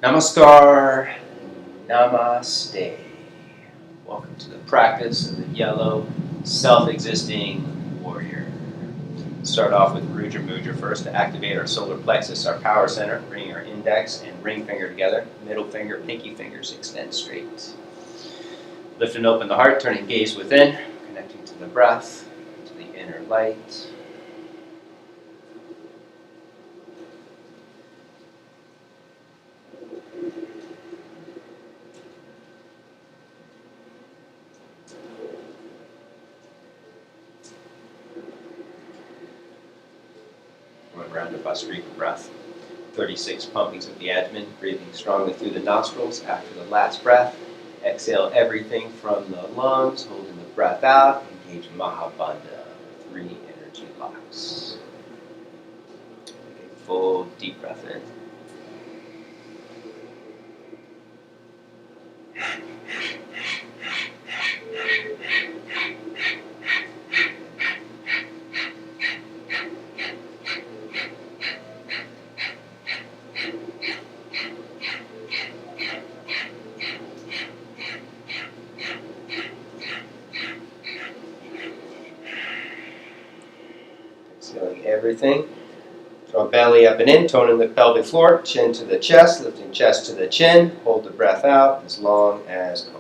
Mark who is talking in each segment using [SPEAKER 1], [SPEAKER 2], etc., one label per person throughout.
[SPEAKER 1] Namaskar, Namaste. Welcome to the practice of the yellow, self-existing warrior. Start off with Rudra Mudra first to activate our solar plexus, our power center, bringing our index and ring finger together. Middle finger, pinky fingers extend straight. Lift and open the heart, turning gaze within, connecting to the breath, to the inner light. One round of Vastrika breath. 36 pumpings of the abdomen, breathing strongly through the nostrils. After the last breath, exhale everything from the lungs, holding the breath out. Engage Mahabandha, 3 energy locks. Take a full deep breath in. Exhaling everything. Draw belly up and in, toning the pelvic floor, chin to the chest, lifting chest to the chin. Hold the breath out as long as comfortable.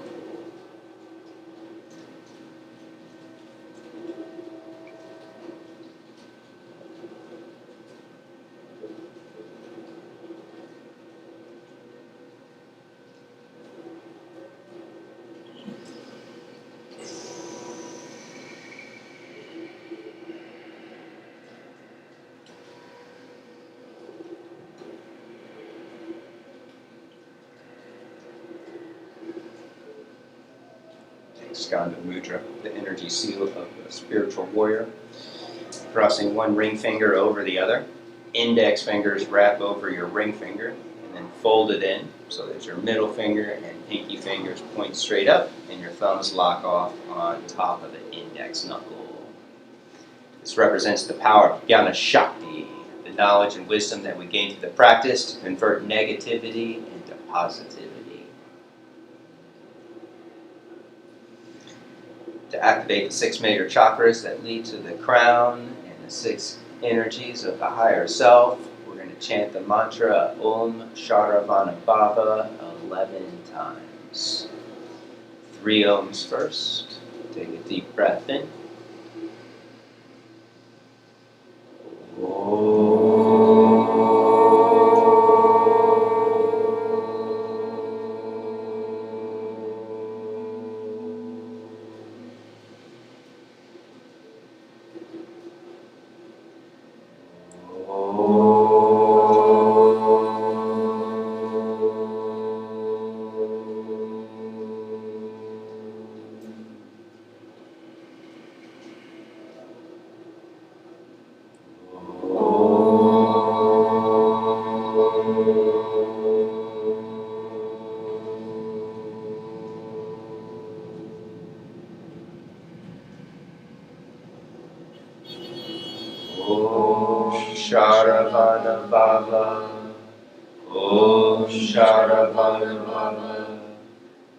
[SPEAKER 1] Skanda Mudra, the energy seal of a spiritual warrior. Crossing one ring finger over the other. Index fingers wrap over your ring finger and then fold it in so that your middle finger and pinky fingers point straight up and your thumbs lock off on top of the index knuckle. This represents the power of Jnana Shakti, the knowledge and wisdom that we gain through the practice to convert negativity into positivity. To activate the 6 major chakras that lead to the crown and the 6 energies of the higher self, we're going to chant the mantra Om Sharavana Bhava 11 times. 3 ohms first. Take a deep breath in. Sharavana Bhava, Om Sharavana Bhava,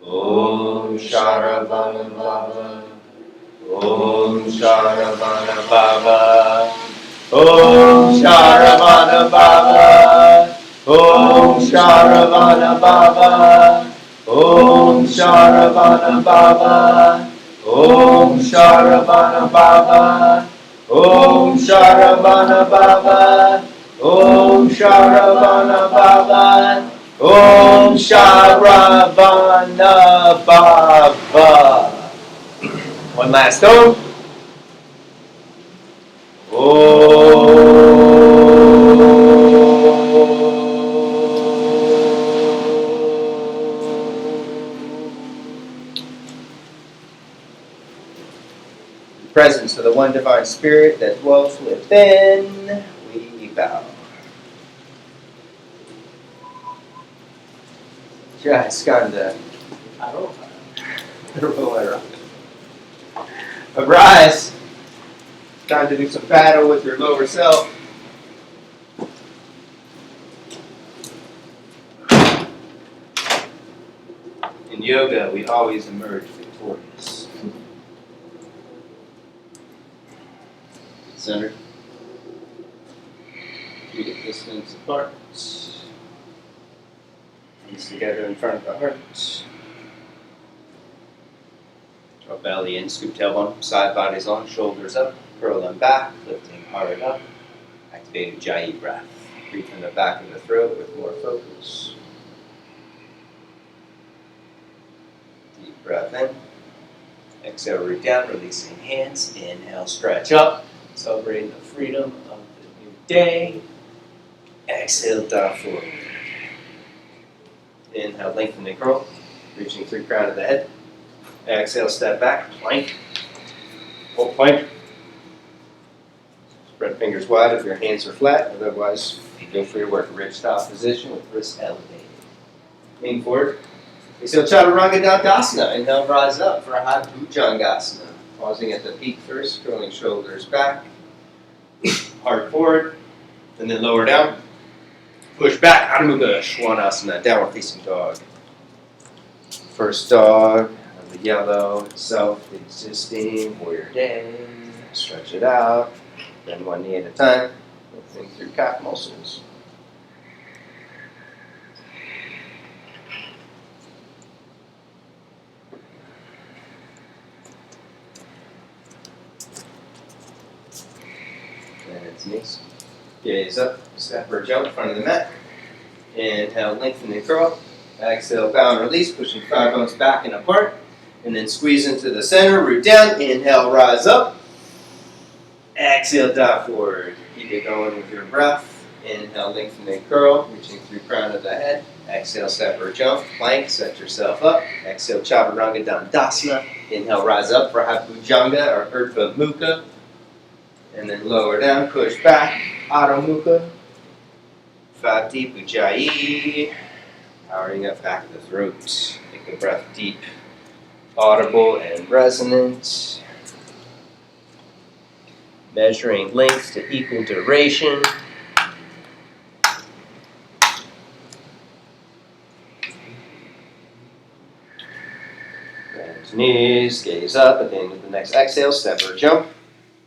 [SPEAKER 1] Om Sharavana Bhava, Om Sharavana Bhava, Om Sharavana Bhava, Om Sharavana Bhava, Om Sharavana Bhava, Om Sharavana Bhava, Om Sharavana Bhava, Om Sharavana Bhava, Om Sharavana Bhava. One last Om. Presence of the one divine spirit that dwells within, we bow. Jai Skanda. Arise. Time to do some battle with your lower self. In yoga, we always emerge victorious. Center. Feet at distance apart. Hands together in front of the heart. Draw belly in, scoop tailbone, side bodies long, shoulders up, curl them back, lifting hard up. Activate Ujjayi breath. Breathe from the back of the throat with more focus. Deep breath in. Exhale, root down, releasing hands. Inhale, stretch up. Celebrating the freedom of the new day. Exhale, dive forward. Inhale, lengthen and curl, reaching through crown of the head. Exhale, step back, plank. Hold plank. Spread fingers wide if your hands are flat. Otherwise, go for your work. Rib style position with wrists elevated. Lean forward. Exhale, Chaturanga Dandasana. Inhale, rise up for a high Bhujangasana. Pausing at the peak first, curling shoulders back. Heart forward. And then lower down. Push back. Adho Mukha Svanasana. Downward facing dog. First dog. The yellow, self-existing, warrior day. Stretch it out. Bend one knee at a time. Lifting through calf muscles. Hands, knees. Gaze up, step or jump in front of the mat. Inhale, lengthen and curl. Exhale, bow and release, pushing thigh bones back and apart. And then squeeze into the center, root down. Inhale, rise up. Exhale, dive forward. Keep it going with your breath. Inhale, lengthen and curl, reaching through crown of the head. Exhale, step or jump, plank, set yourself up. Exhale, Chaturanga Dandasana. Inhale, rise up for High Bhujanga or Urdhva Mukha. And then lower down, push back, Adho Mukha. 5 deep, Ujjayi. Powering up back to the throat. Take the breath deep, audible and resonant. Measuring length to equal duration. Bend knees, gaze up at the end of the next exhale, step or jump.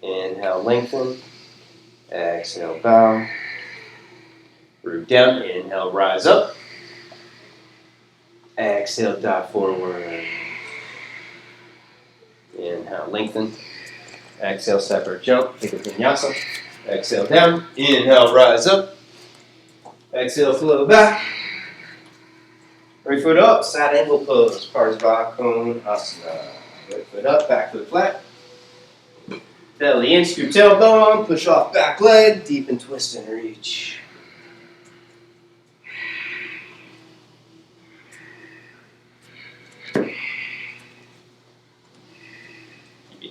[SPEAKER 1] Inhale, lengthen. Exhale, bow. Root down, inhale, rise up. Exhale, dive forward. Inhale, lengthen. Exhale, step or jump. Take a vinyasa. Exhale, down. Inhale, rise up. Exhale, flow back. Right foot up, side angle pose. Parsva Konasana. Right foot up, back foot flat. Belly in, scoop tailbone. Push off back leg. Deep and twist and reach.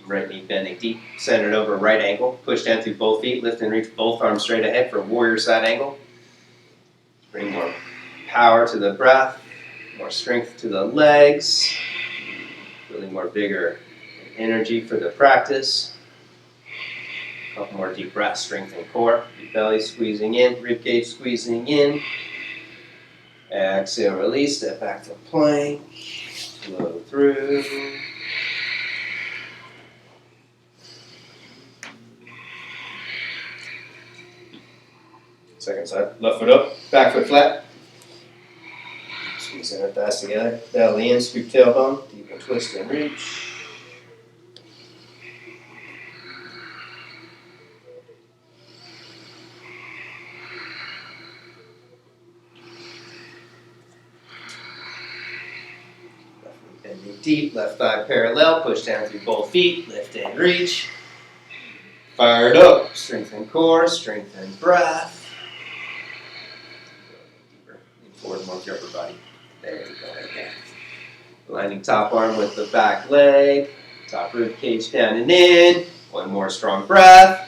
[SPEAKER 1] Right knee bending deep, centered over right ankle. Push down through both feet, lift and reach both arms straight ahead for a warrior side angle. Bring more power to the breath, more strength to the legs, really more vigor and energy for the practice. A couple more deep breaths, strengthen core. Deep belly squeezing in, rib cage squeezing in. Exhale, release, step back to plank. Flow through. Second side, left foot up, back foot flat. Squeeze center thighs together. Belly in, scoop tailbone, deep and twist and reach. Left knee bending deep, left thigh parallel, push down through both feet, lift and reach. Fired up, strengthen core, strengthen breath. Forward more with your upper body. There you go, right there. Aligning top arm with the back leg. Top rib cage down and in. One more strong breath.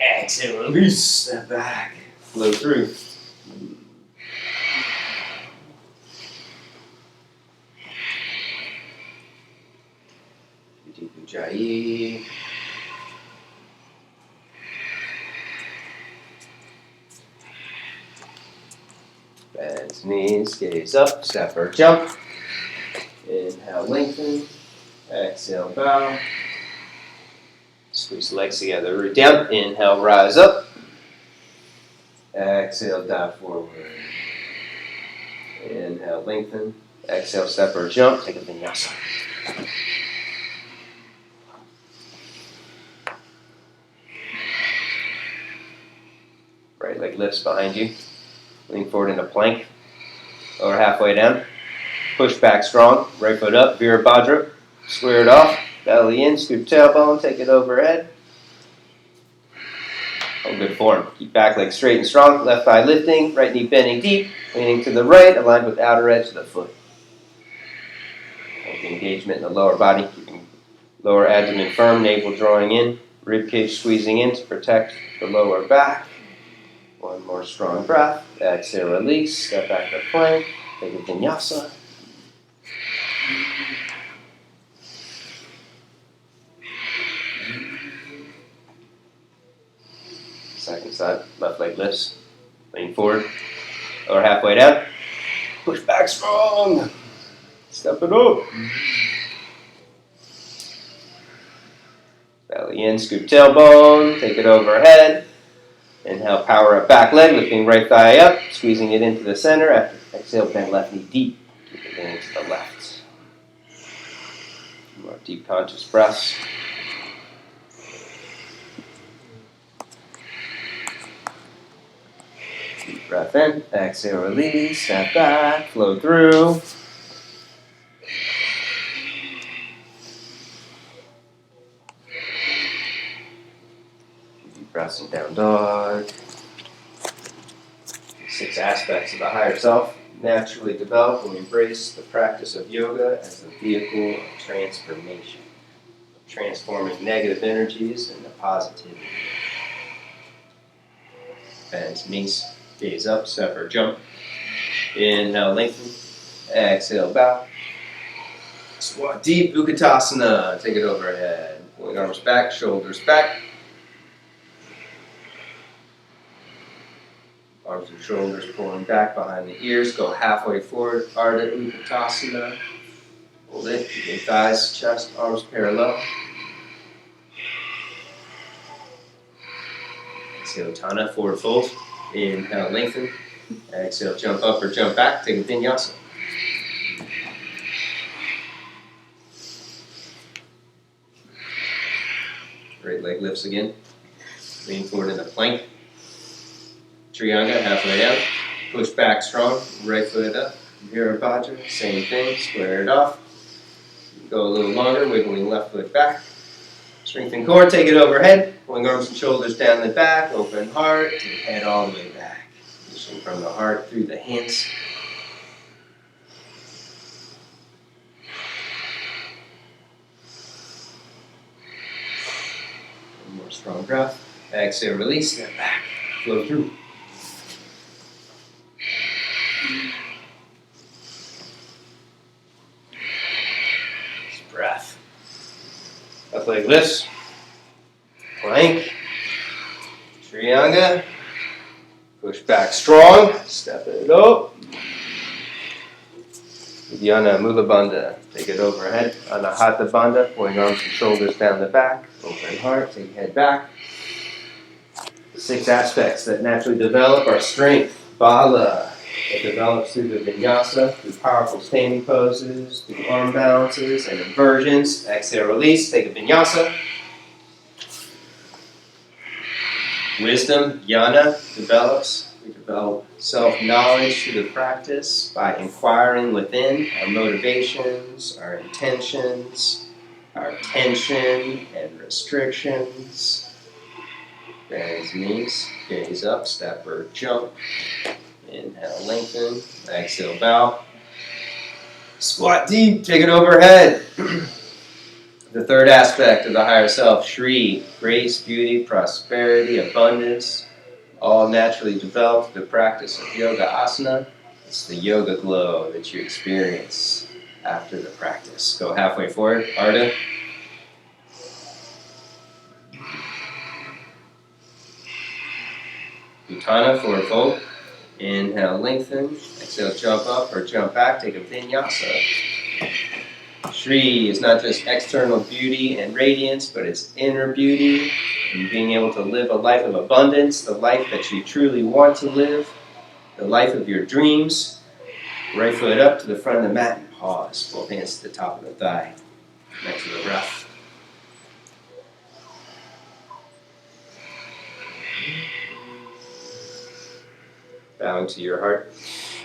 [SPEAKER 1] Exhale, release. Step back. Flow through. Deep Ujjayi. Bend knees, gaze up, step or jump. Inhale, lengthen. Exhale, bow. Squeeze the legs together, root down. Inhale, rise up. Exhale, dive forward. Inhale, lengthen. Exhale, step or jump. Take a vinyasa. Right leg lifts behind you. Lean forward into plank. Lower halfway down. Push back strong. Right foot up. Virabhadra. Square it off. Belly in. Scoop tailbone. Take it overhead. Oh, good form. Keep back leg straight and strong. Left thigh lifting. Right knee bending deep. Leaning to the right. Aligned with outer edge of the foot. Engagement in the lower body. Keeping lower abdomen firm. Navel drawing in. Rib cage squeezing in to protect the lower back. One more strong breath. Exhale, release. Step back to plank. Take a vinyasa. Second side. Left leg lifts. Lean forward. Lower halfway down. Push back strong. Step it up. Belly in. Scoop tailbone. Take it overhead. Inhale, power up back leg, lifting right thigh up, squeezing it into the center. After exhale, bend left knee deep, keep it leaning to the left. More deep conscious breaths. Deep breath in, exhale, release, step back, flow through. Deep breaths in down dog. 6 aspects of the higher self naturally develop when we embrace the practice of yoga as the vehicle of transformation, transforming negative energies into positivity. Bend knees, gaze up, step or jump. Inhale, lengthen. Exhale, bow. Squat deep, Utkatasana. Take it overhead. Pulling arms back, shoulders back. Arms and shoulders pulling back behind the ears. Go halfway forward. Ardha Utkatasana. Hold it. Keeping thighs, chest, arms parallel. Exhale, Uttana, forward fold. Inhale, lengthen. Exhale, jump up or jump back. Take a vinyasa. Right leg lifts again. Lean forward into plank. Trianga, halfway down. Push back strong. Right foot up. Virabhadra, same thing. Square it off. Go a little longer, wiggling left foot back. Strengthen core, take it overhead. Pulling arms and shoulders down the back. Open heart. Take head all the way back. Pushing from the heart through the hands. One more strong breath. Exhale, release. Step back. Flow through. Breath. Left leg lifts. Plank. Trianga. Push back strong. Step it up. Uddiyana Mula Bandha. Take it overhead. Anahata Bandha. Pulling arms and shoulders down the back. Open heart. Take head back. The 6 aspects that naturally develop are strength, bala. It develops through the vinyasa, through powerful standing poses, through arm balances and inversions. Exhale, release, take a vinyasa. Wisdom, jnana, develops. We develop self-knowledge through the practice by inquiring within our motivations, our intentions, our tension and restrictions. Bend knees, gaze up, step or jump. Inhale, lengthen. Exhale, bow. Squat deep, take it overhead. The 3rd aspect of the higher self, Shri, grace, beauty, prosperity, abundance, all naturally developed through the practice of yoga asana. It's the yoga glow that you experience after the practice. Go halfway forward, Ardha. Uttana, forward fold. Inhale, lengthen. Exhale, jump up or jump back. Take a vinyasa. Shri is not just external beauty and radiance, but it's inner beauty and being able to live a life of abundance, the life that you truly want to live, the life of your dreams. Right foot up to the front of the mat and pause. Both hands to the top of the thigh. Next to the breath. Bowing to your heart.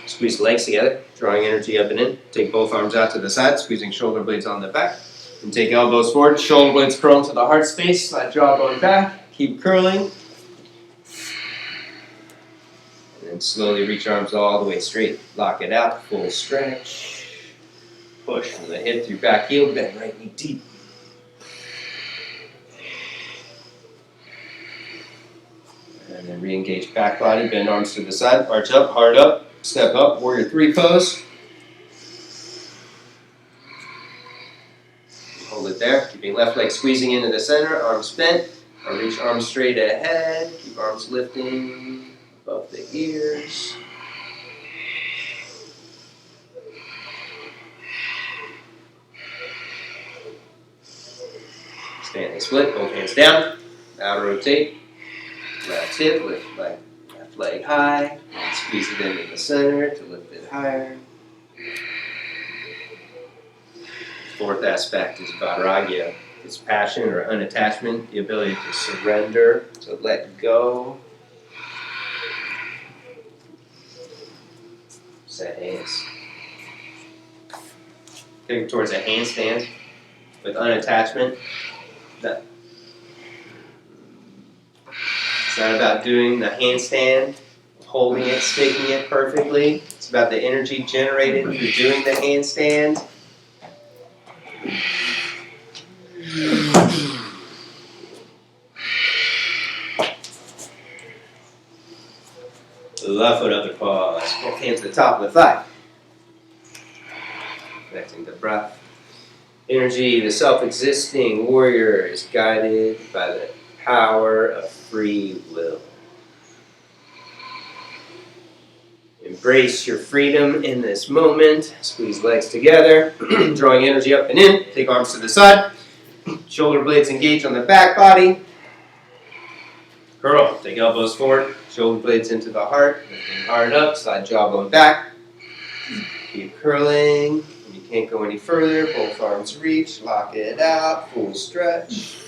[SPEAKER 1] Squeeze the legs together, drawing energy up and in. Take both arms out to the side, squeezing shoulder blades on the back. And take elbows forward, shoulder blades curl into the heart space, slide jawbone back. Keep curling. And then slowly reach arms all the way straight. Lock it out, full stretch. Push from the hip through back heel, bend right knee deep. And then re-engage back body, bend arms to the side, arch up, heart up, step up, warrior three pose. Hold it there, keeping left leg squeezing into the center, arms bent, or reach arms straight ahead, keep arms lifting above the ears. Standing split, both hands down, now rotate. Left hip, lift left leg high, and squeeze it into the center to lift it higher. Fourth aspect is vairagya. It's passion or unattachment, the ability to surrender, to let go. Set hands. Take it towards a handstand with unattachment. It's not about doing the handstand, holding it, sticking it perfectly. It's about the energy generated through doing the handstand. Left foot up to pause. Both hands to the top of the thigh. Connecting the breath. Energy, the self-existing warrior is guided by the power of free will. Embrace your freedom in this moment. Squeeze legs together, drawing energy up and in. Take arms to the side. Shoulder blades engage on the back body. Curl. Take elbows forward. Shoulder blades into the heart. Lifting heart up. Slide jawbone back. Keep curling. When you can't go any further, both arms reach. Lock it out. Full stretch.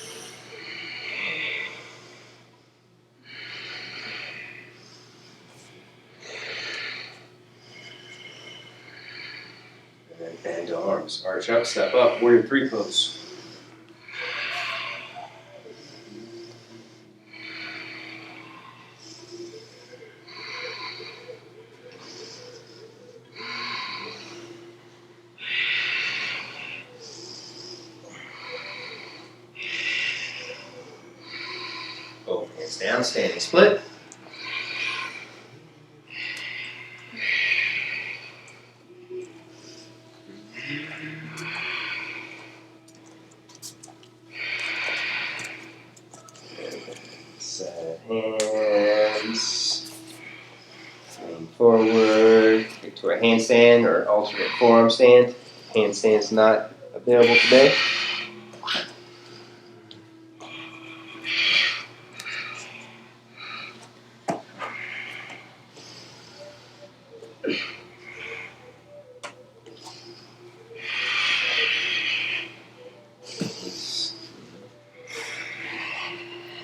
[SPEAKER 1] Bend to arms, arch up, step up, warrior three pose. Both hands down, standing split. Set hands. Lean forward. Get to a handstand or alternate forearm stand. Handstand's not available today.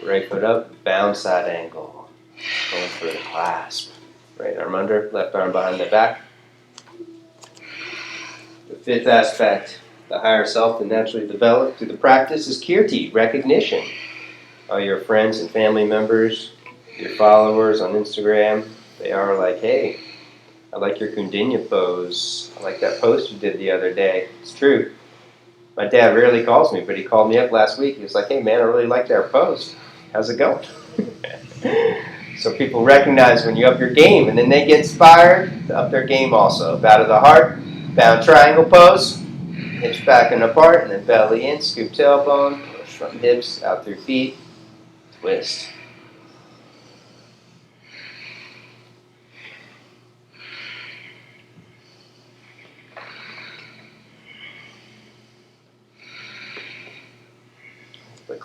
[SPEAKER 1] Right foot up, bound side angle. Going for the clasp. Right arm under, left arm behind the back. The fifth aspect, the higher self that naturally developed through the practice is kirti, recognition. All your friends and family members, your followers on Instagram, they are like, hey, I like your Kundinya pose. I like that post you did the other day. It's true. My dad rarely calls me, but he called me up last week. He was like, hey man, I really liked our post. How's it going? So people recognize when you up your game, and then they get inspired to up their game also. Bow to the heart, bound triangle pose, hips back and apart, and then belly in, scoop tailbone, push from hips out through feet, twist.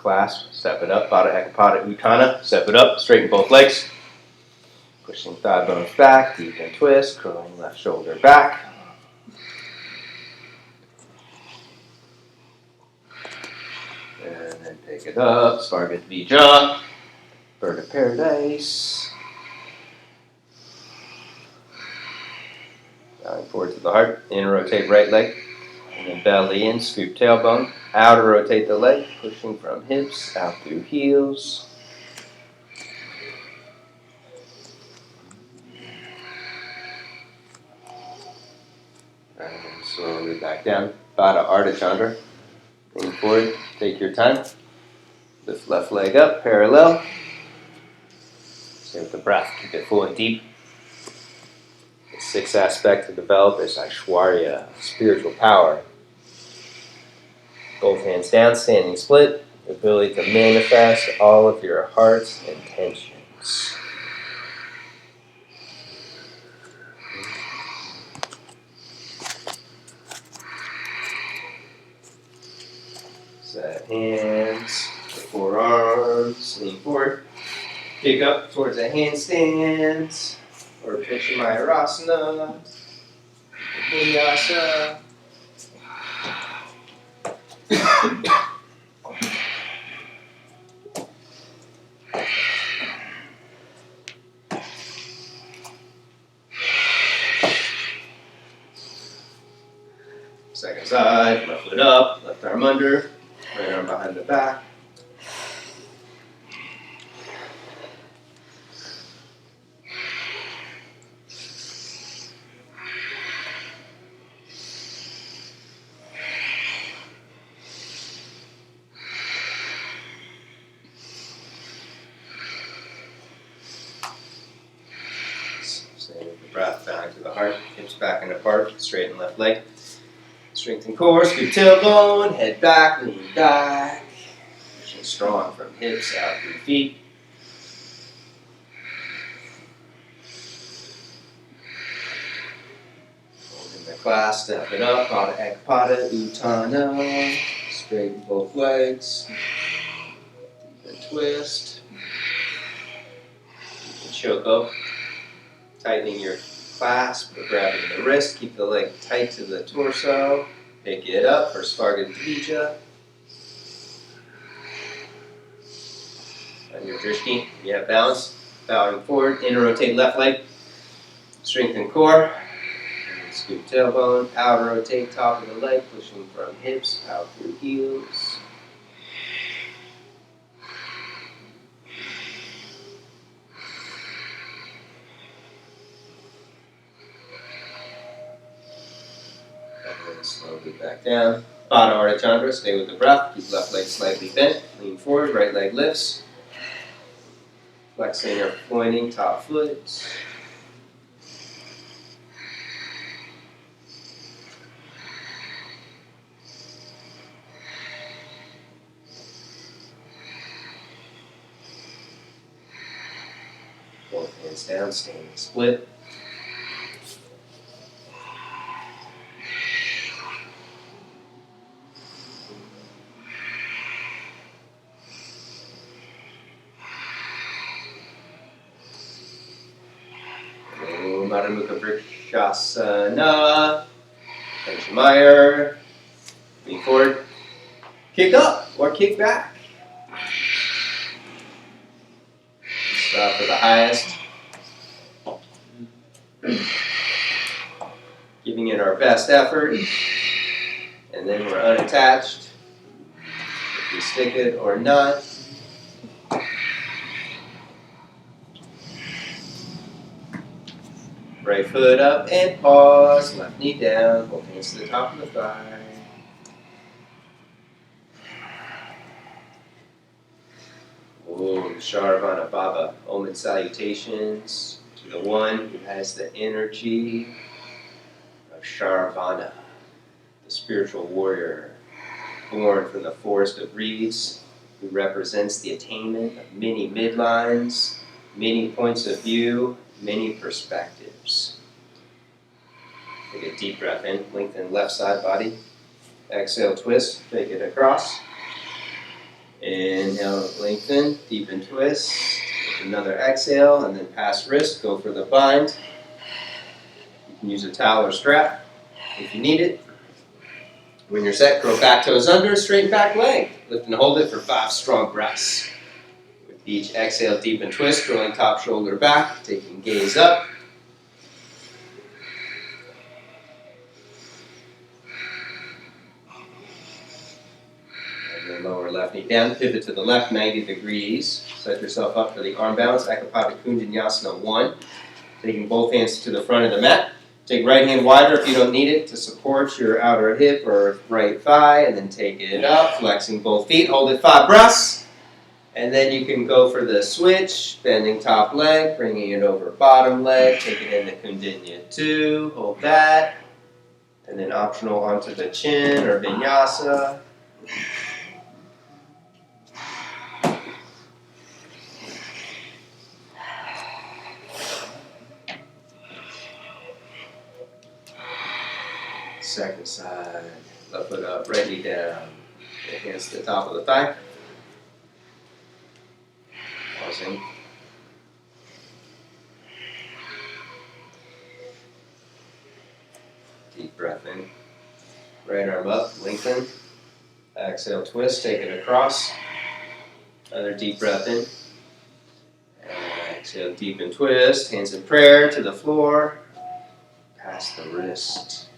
[SPEAKER 1] clasp, step it up, Pada Ekapada Uttana, step it up, straighten both legs. Pushing thigh bones back, deep and twist, curling left shoulder back. And then pick it up, Svargadvija, Bird of Paradise. Bowing forward to the heart, in rotate right leg, and then belly in, scoop tailbone, outer rotate the leg, pushing from hips, out through heels. And then slowly back down, Baddha Ardha Chandra. Lean forward, take your time. Lift left leg up, parallel. Stay with the breath, keep it full and deep. The sixth aspect to develop is Aishwarya, spiritual power. Both hands down, standing split. The ability to manifest all of your heart's intentions. Set hands, forearms, lean forward. Pick up towards a handstand, or Mayurasana, Vinyasa. Second side, left foot up, left arm under, right arm behind the back. Stay with the breath, back to the heart, hips back and apart, straighten left leg. Strengthen core, scoop tailbone, head back, lean back. Pushing strong from hips out through feet. Holding the class, step it up, Pada Ekapada Uttana. Straighten both legs. Deep and twist. Deep and Choko. Tightening your clasp or grabbing the wrist. Keep the leg tight to the torso. Pick it up for Svargadvija. On your drishti, you have balance. Bowing forward, inner rotate left leg. Strengthen core. Scoop tailbone, outer rotate top of the leg, pushing from hips out through heels. And then slowly back down. Baddha Ardha Chandra, stay with the breath. Keep left leg slightly bent. Lean forward, right leg lifts. Flexing or pointing top foot. Both hands down, standing split. Madhamukha Vrikshasana. Penchamayur. Lean forward. Kick up or kick back. Stop for the highest. Giving it our best effort. And then we're unattached. If we stick it or not. Right foot up and pause. Left knee down. Both hands to the top of the thigh. Om Sharavana Baba. Om and salutations to the one who has the energy of Sharavana, the spiritual warrior born from the forest of reeds, who represents the attainment of many midlines, many points of view, many perspectives. Take a deep breath in, lengthen left side body. Exhale, twist, take it across. Inhale, lengthen, deepen twist. Another exhale, and then pass wrist. Go for the bind. You can use a towel or strap if you need it. When you're set, curl back toes under, straighten back leg. Lift and hold it for 5 strong breaths. With each exhale, deepen twist, curling top shoulder back, taking gaze up. And then lower left knee down, pivot to the left 90 degrees. Set yourself up for the arm balance, Akapata Vinyasa 1. Taking both hands to the front of the mat. Take right hand wider if you don't need it to support your outer hip or right thigh, and then take it up, flexing both feet. Hold it 5 breaths, and then you can go for the switch, bending top leg, bringing it over bottom leg, take it into Kundalini 2, hold that, and then optional onto the chin or Vinyasa. Second side, left foot up, right knee down, against the top of the thigh. Pausing. Deep breath in. Right arm up, lengthen. Exhale, twist, take it across. Another deep breath in. Exhale, deepen twist, hands in prayer to the floor. Pass the wrist.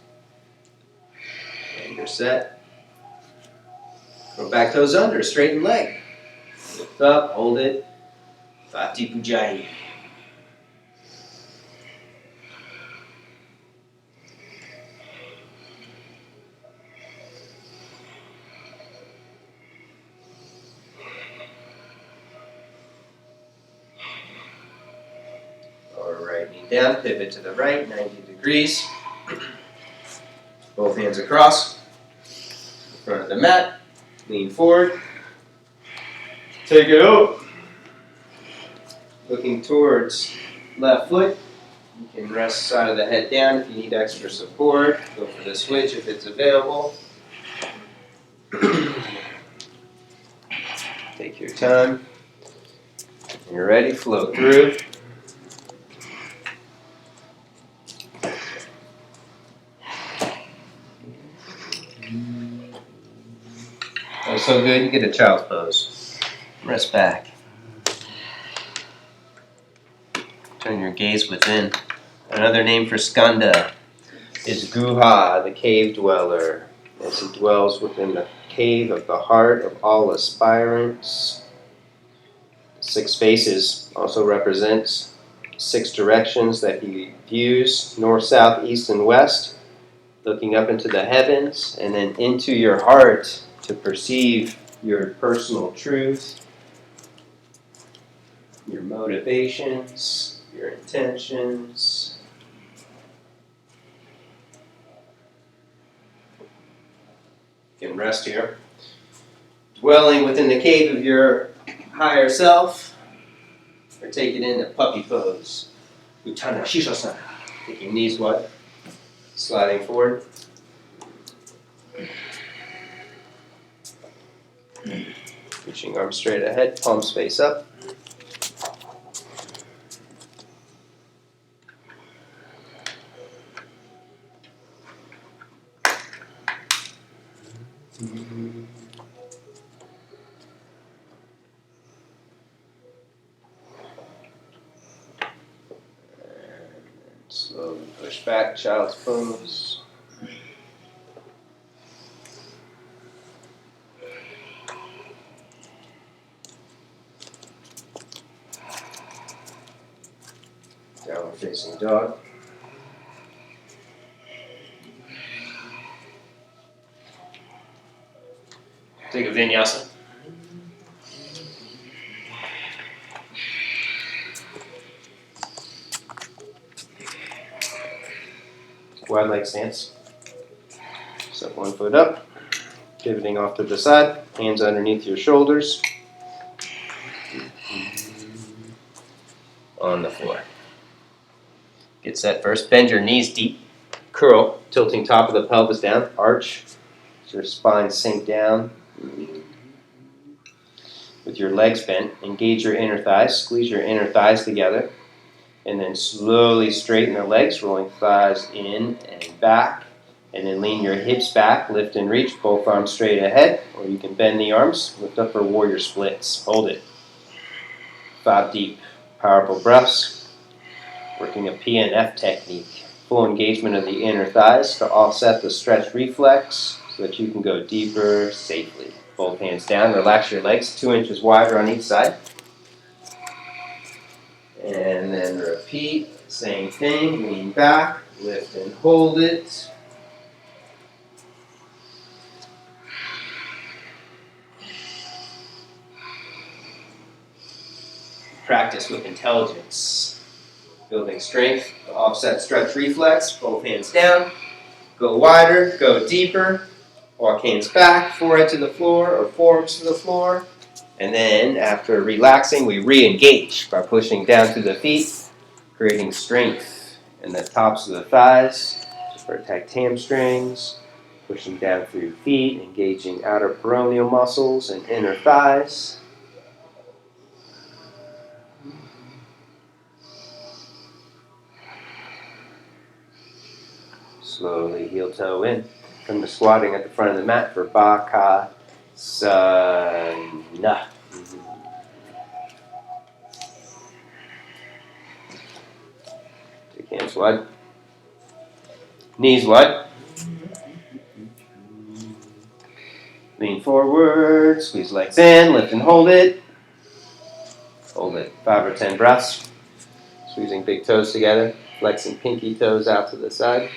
[SPEAKER 1] And you're set. Go back toes under, straighten leg. Lift up, hold it. Vati Pujai. Lower right knee down, pivot to the right, 90 degrees. Both hands across. Front of the mat. Lean forward. Take it out. Looking towards left foot. You can rest side of the head down if you need extra support. Go for the switch if it's available. Take your time. When you're ready, float through. Oh, so good, you get a child's pose. Rest back. Turn your gaze within. Another name for Skanda is Guha, the cave dweller, as he dwells within the cave of the heart of all aspirants. 6 faces also represents 6 directions that he views, north, south, east, and west, looking up into the heavens and then into your heart to perceive your personal truth, your motivations, your intentions. You can rest here. Dwelling within the cave of your higher self, or take it into puppy pose. Uttana Shishasana. Taking knees wide, sliding forward. Reaching arms straight ahead, palms face up. And slowly push back, child's pose. Downward facing dog. Take a vinyasa. Wide leg stance. Step 1 foot up, pivoting off to the side, hands underneath your shoulders. On the floor. Get set first. Bend your knees deep. Curl, tilting top of the pelvis down. Arch. So your spine sink down. with your legs bent. Engage your inner thighs, squeeze your inner thighs together, and then slowly straighten the legs, rolling thighs in and back. And then lean your hips back, lift and reach, both arms straight ahead, or you can bend the arms, lift up for warrior splits. Hold it. 5 deep, powerful breaths. Working a PNF technique. Full engagement of the inner thighs to offset the stretch reflex so that you can go deeper safely. Both hands down, relax your legs 2 inches wider on each side. And then repeat, same thing, lean back, lift and hold it. Practice with intelligence. Building strength, offset stretch reflex, both hands down. Go wider, go deeper. Walk hands back, forehead to the floor or forearms to the floor. And then after relaxing, we re-engage by pushing down through the feet, creating strength in the tops of the thighs to protect hamstrings. Pushing down through feet, engaging outer peroneal muscles and inner thighs. Slowly heel toe in. Come to squatting at the front of the mat for Bakasana. Take hands wide. Knees wide. Lean forward. Squeeze legs in. Lift and hold it. Hold it. 5 or 10 breaths. Squeezing big toes together. Flexing pinky toes out to the side.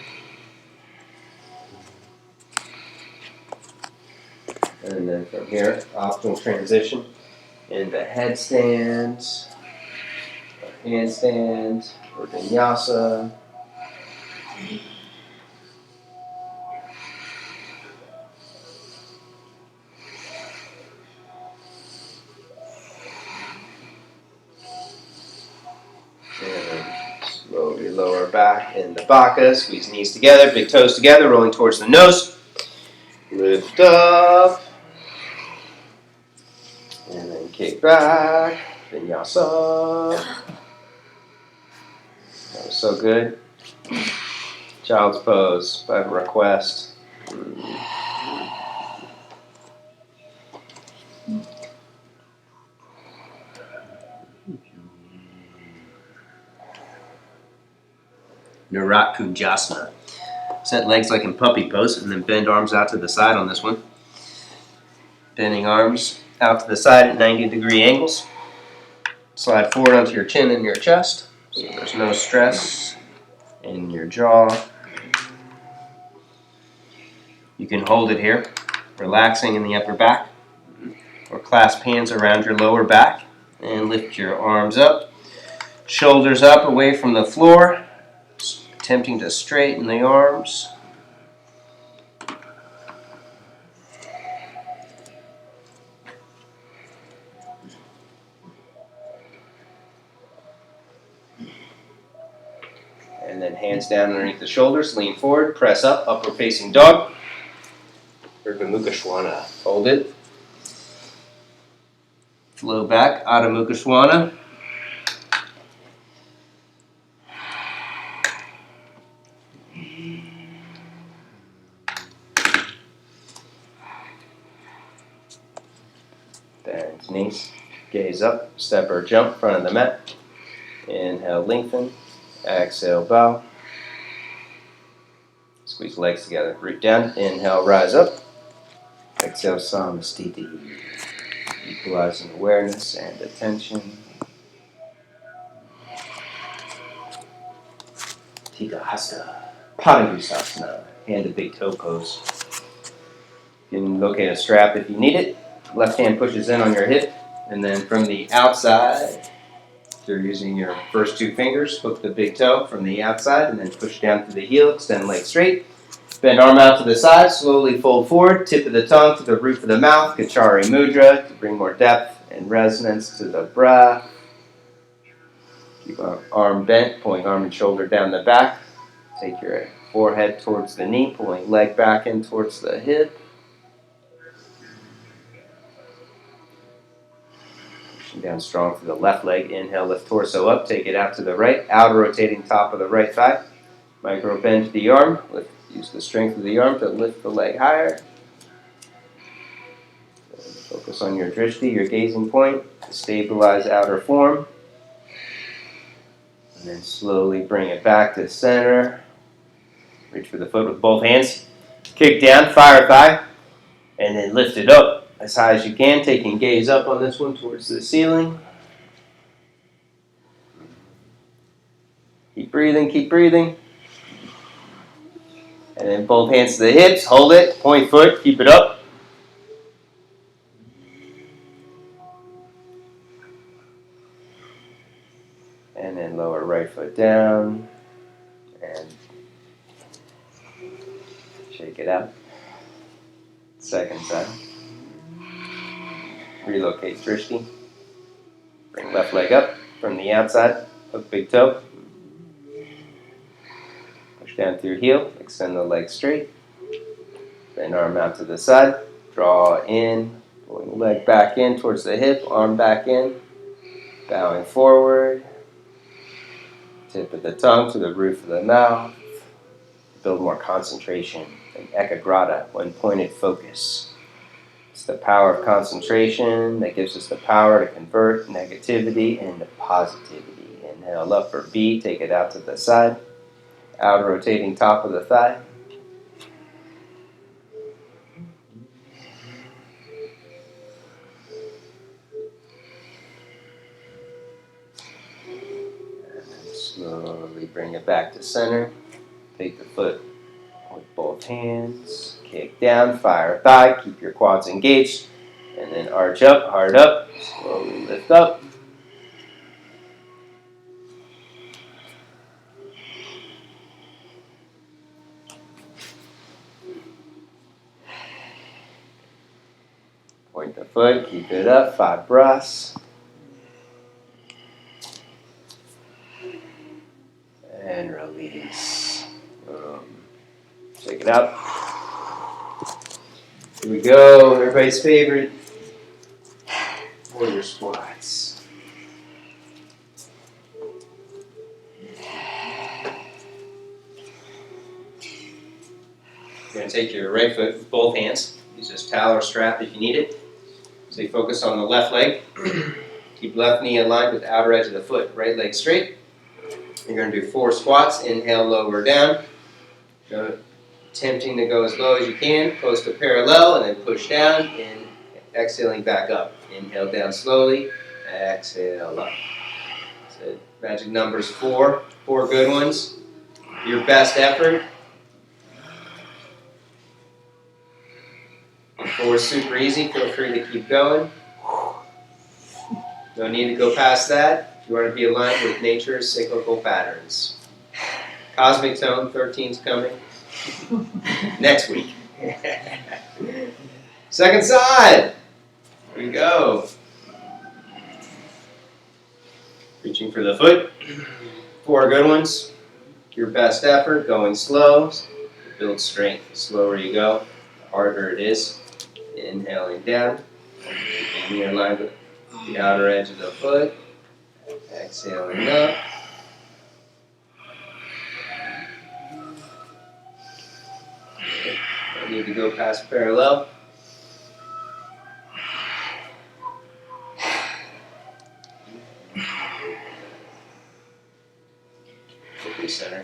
[SPEAKER 1] And then from here, optional transition into headstand, or handstand, or Vinyasa. And slowly lower back into Baka, squeeze knees together, big toes together, rolling towards the nose. Lift up. And then kick back, Vinyasa. That was so good. Child's pose by request. Narakunjasana. Set legs like in puppy pose and then bend arms out to the side on this one. Bending arms out to the side at 90-degree angles. Slide forward onto your chin and your chest so there's no stress in your jaw. You can hold it here, relaxing in the upper back, or clasp hands around your lower back and lift your arms up. Shoulders up away from the floor, attempting to straighten the arms. And then hands down underneath the shoulders, lean forward, press up, upward facing dog. Urdhva Mukha Swana. Hold it. Flow back, Adho Mukha Swana. Bend knees, gaze up, step or jump, front of the mat. Inhale, lengthen. Exhale, bow. Squeeze legs together. Root down. Inhale, rise up. Exhale, Samastiti. Equalizing awareness and attention. Tikahasta. Padangusasana. Hand to big toe pose. You can locate a strap if you need it. Left hand pushes in on your hip. And then from the outside, you're using your first 2 fingers, hook the big toe from the outside, and then push down through the heel, extend leg straight. Bend arm out to the side, slowly fold forward, tip of the tongue to the roof of the mouth, Khechari Mudra, to bring more depth and resonance to the breath. Keep arm bent, pulling arm and shoulder down the back. Take your forehead towards the knee, pulling leg back in towards the hip. Down strong through the left leg. Inhale, lift torso up. Take it out to the right. Outer rotating top of the right thigh. Micro bend to the arm. Use the strength of the arm to lift the leg higher. Focus on your drishti, your gazing point, to stabilize outer form. And then slowly bring it back to center. Reach for the foot with both hands. Kick down, fire thigh. And then lift it up as high as you can, taking gaze up on this one towards the ceiling. Keep breathing, keep breathing. And then both hands to the hips, hold it, point foot, keep it up. And then lower right foot down. And shake it out. Second side. Relocate drishti. Bring left leg up from the outside. Hook big toe. Push down through heel. Extend the leg straight. Bend arm out to the side. Draw in. Pulling the leg back in towards the hip. Arm back in. Bowing forward. Tip of the tongue to the roof of the mouth. Build more concentration and ekagrata, one pointed focus. It's the power of concentration that gives us the power to convert negativity into positivity. Inhale up for B, take it out to the side. Outer rotating top of the thigh. And then slowly bring it back to center. Take the foot with both hands. Kick down, fire thigh, keep your quads engaged. And then arch up, hard up, slowly lift up. Point the foot, keep it up, 5 breaths. And release. Check it out. Here we go, everybody's favorite warrior squats. You're going to take your right foot with both hands. Use this towel or strap if you need it. So you focus on the left leg. Keep left knee aligned with the outer edge of the foot. Right leg straight. You're going to do 4 squats. Inhale, lower down. Attempting to go as low as you can. Close to parallel and then push down. And exhaling back up. Inhale down slowly. Exhale up. So magic numbers 4. 4 good ones. Your best effort. 4 is super easy. Feel free to keep going. No need to go past that. If you want to be aligned with nature's cyclical patterns. Cosmic Tone 13's coming next week. Second side. Here we go. Reaching for the foot. 4 good ones. Your best effort. Going slow. Build strength. The slower you go, the harder it is. Inhaling down. Keeping in line with the outer edge of the foot. Exhaling up. Don't need to go past parallel. Quickly center.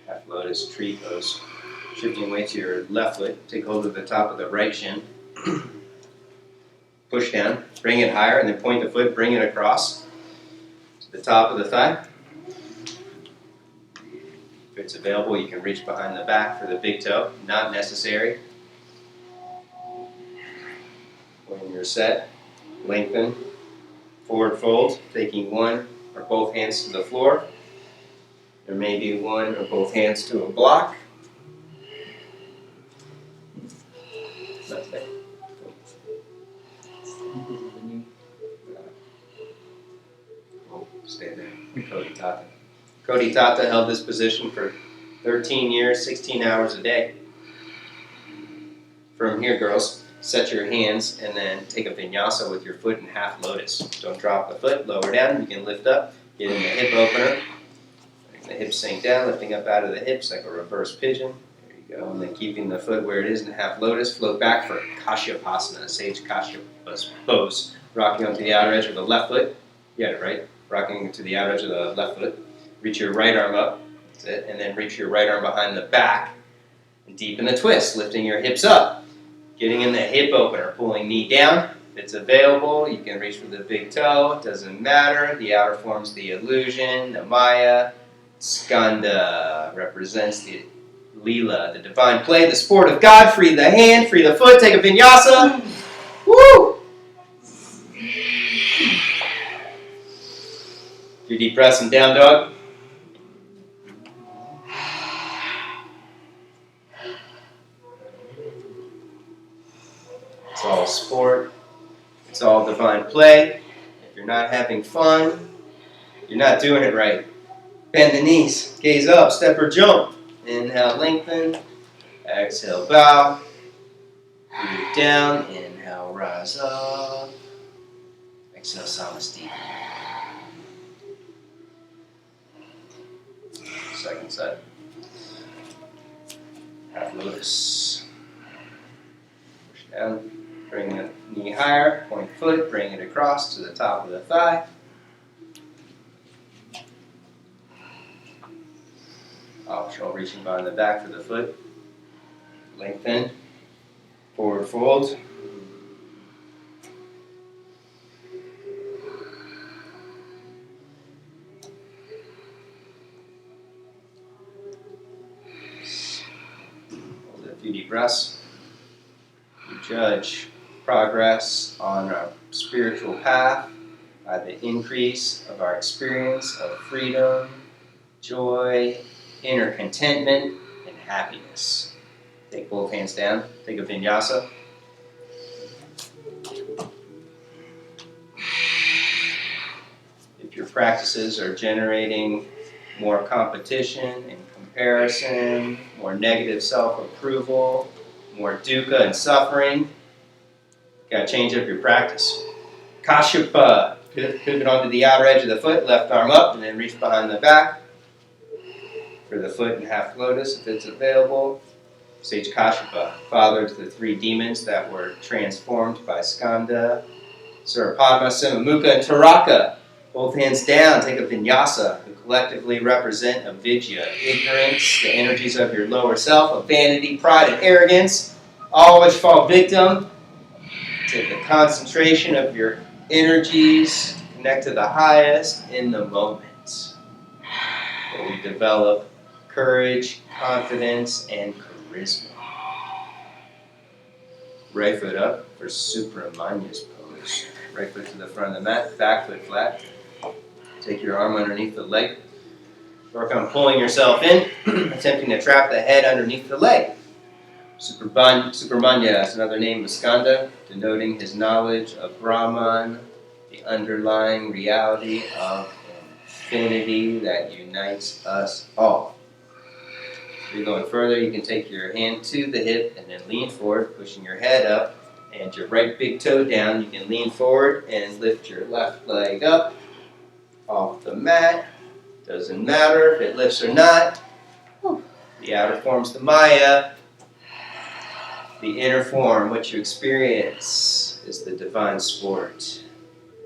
[SPEAKER 1] Half lotus tree pose. Shifting weight to your left foot. Take hold of the top of the right shin. Push down. Bring it higher and then point the foot. Bring it across to the top of the thigh. If it's available, you can reach behind the back for the big toe. Not necessary. When you're set, lengthen. Forward fold. Taking one or both hands to the floor. There may be one or both hands to a block. That's it. Stay there. Cody Tata. Cody Tata held this position for 13 years, 16 hours a day. From here, girls, set your hands and then take a vinyasa with your foot in half lotus. Don't drop the foot, lower down. You can lift up, get in the hip opener. Letting the hips sink down, lifting up out of the hips like a reverse pigeon. There you go. And then keeping the foot where it is in half lotus, float back for Kashyapasana, Sage Kashyapa Pose. Rocking onto the outer edge of the left foot. You got it right. Rocking to the outer edge of the left foot. Reach your right arm up. That's it. And then reach your right arm behind the back. And deepen the twist, lifting your hips up. Getting in the hip opener, pulling knee down. If it's available, you can reach for the big toe. It doesn't matter. The outer forms the illusion, the Maya. Skanda represents the Leela, the divine play, the sport of God. Free the hand, free the foot, take a vinyasa. Woo! Do deep breaths and down dog. It's all sport. It's all divine play. If you're not having fun, you're not doing it right. Bend the knees. Gaze up. Step or jump. Inhale, lengthen. Exhale, bow. Breathe down. Inhale, rise up. Exhale, Samastiti. Second side. Half lotus. Push down. Bring the knee higher, point foot, bring it across to the top of the thigh. Optional reaching behind the back for the foot. Lengthen. Forward fold. Hold a few deep breaths. We judge progress on our spiritual path by the increase of our experience of freedom, joy, inner contentment, and happiness. Take both hands down. Take a vinyasa. If your practices are generating more competition and comparison, more negative self-approval, more dukkha and suffering, got to change up your practice. Kashyapa, pivot onto the outer edge of the foot, left arm up, and then reach behind the back for the foot in half lotus if it's available. Sage Kashyapa, father to the three demons that were transformed by Skanda, Surapadma, Simamukha, and Taraka. Both hands down, take a vinyasa, who collectively represent avidya, ignorance, the energies of your lower self, of vanity, pride, and arrogance, all which fall victim to the concentration of your energies, connect to the highest in the moment. Where we develop courage, confidence, and charisma. Right foot up for Subramanya's pose. Right foot to the front of the mat, back foot flat. Take your arm underneath the leg. Work on pulling yourself in, attempting to trap the head underneath the leg. Subramanya is another name of Skanda, denoting his knowledge of Brahman, the underlying reality of infinity that unites us all. If you're going further, you can take your hand to the hip and then lean forward, pushing your head up and your right big toe down. You can lean forward and lift your left leg up off the mat. Doesn't matter if it lifts or not. The outer form's the Maya. The inner form, what you experience, is the divine sport.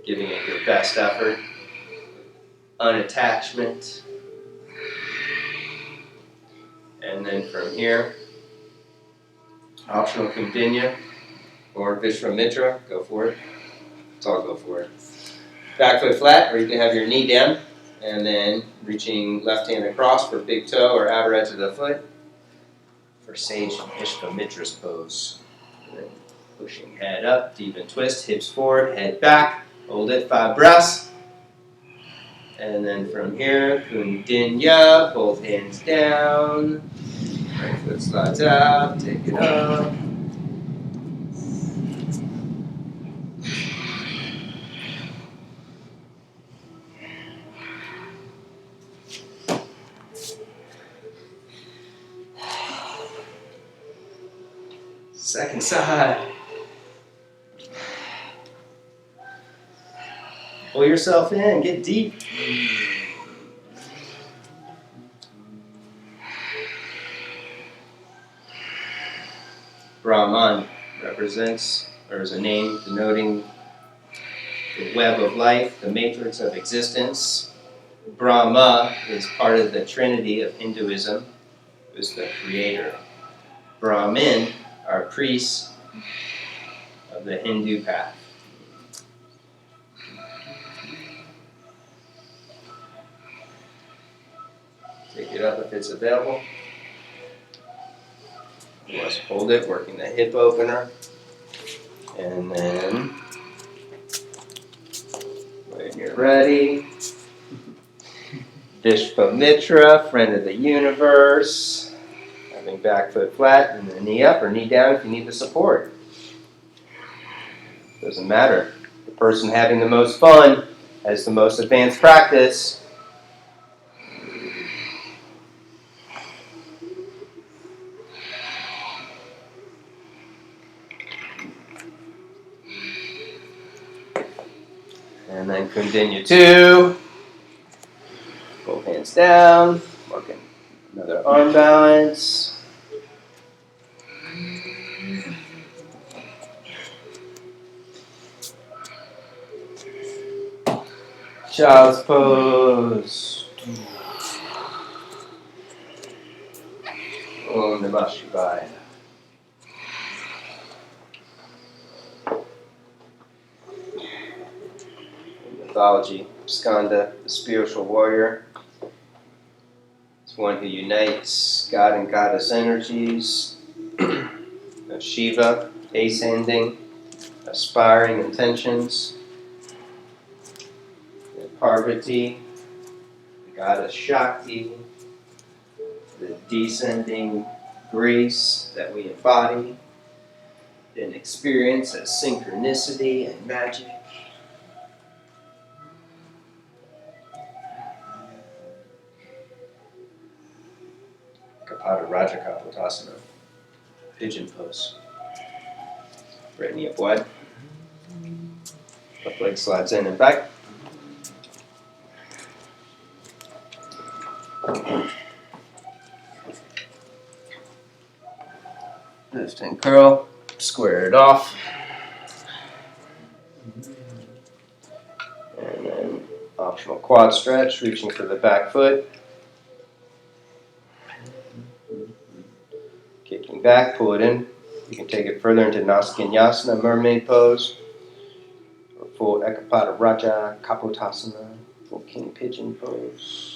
[SPEAKER 1] Giving it your best effort. Unattachment. And then from here, optional Kundinya or Vishwamitra, go for it. Let's all go for it. Back foot flat, or you can have your knee down, and then reaching left hand across for big toe or outer edge of the foot for Sage Vishwamitra's pose. And then pushing head up, deep and twist, hips forward, head back, hold it, 5 breaths. And then from here, Kundinya, both hands down. Right foot slides out, take it up. Second side. Pull yourself in, get deep. Brahman represents, or is a name denoting the web of life, the matrix of existence. Brahma is part of the trinity of Hinduism, who is the creator. Brahmin are priests of the Hindu path. Take it up if it's available. Let's hold it, working the hip opener. And then, when you're ready, Vishvamitra, friend of the universe. Having back foot flat and the knee up or knee down if you need the support. Doesn't matter. The person having the most fun has the most advanced practice. And then continue to both hands down, working another arm balance. Child's pose. Om Namah Shivaya. Mythology, Skanda, the spiritual warrior, is one who unites God and Goddess energies. Shiva, ascending, aspiring intentions. Parvati, the goddess Shakti, the descending grace that we embody and experience as synchronicity and magic. Rajakapottasana, pigeon pose. Right knee up wide. Left leg slides in and back. Lift and curl, square it off. And then optional quad stretch, reaching for the back foot. Kicking back, pull it in. You can take it further into Nasakenyasana, mermaid pose, or full Ekapada Raja Kapottasana, full king pigeon pose.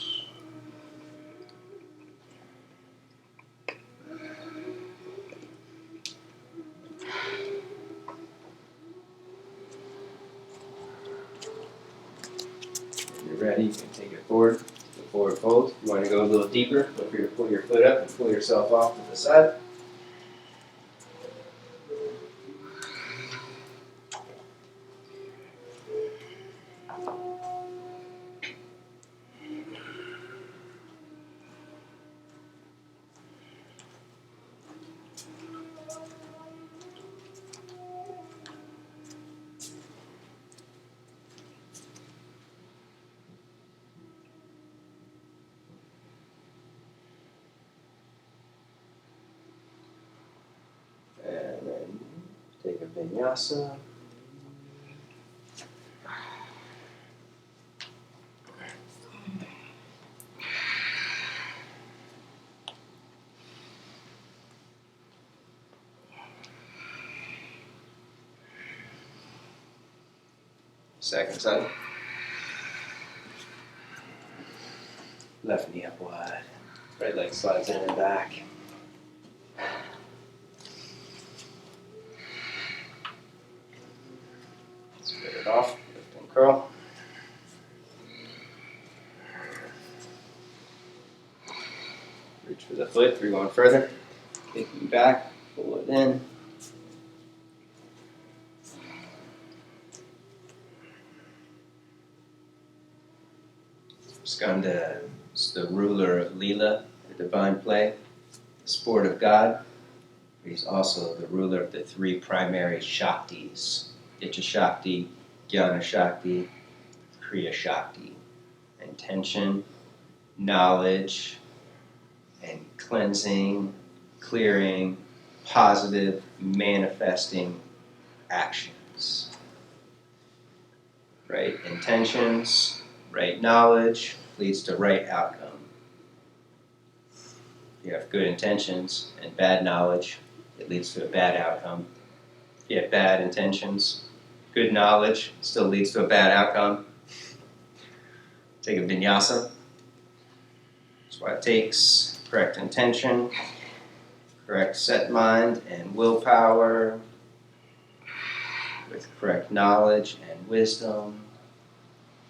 [SPEAKER 1] When you're ready, you can take it forward, the forward fold. If you want to go a little deeper, feel free to pull your foot up and pull yourself off to the side. And then take a Vinyasa. Second side. Left knee up wide. Right leg slides in and back. Spread it off, lift and curl. Reach for the foot if you're going further. Kicking back, pull it in. Skanda is the ruler of Leela, the divine play, the sport of God. He's also the ruler of the three primary Shaktis: Itcha Shakti, Jnana Shakti, Kriya Shakti. Intention, knowledge, and cleansing, clearing, positive, manifesting actions. Right intentions, right knowledge leads to right outcome. If you have good intentions and bad knowledge, it leads to a bad outcome. If you have bad intentions, good knowledge still leads to a bad outcome. Take a vinyasa. That's what it takes. Correct intention, correct set mind and willpower, with correct knowledge and wisdom,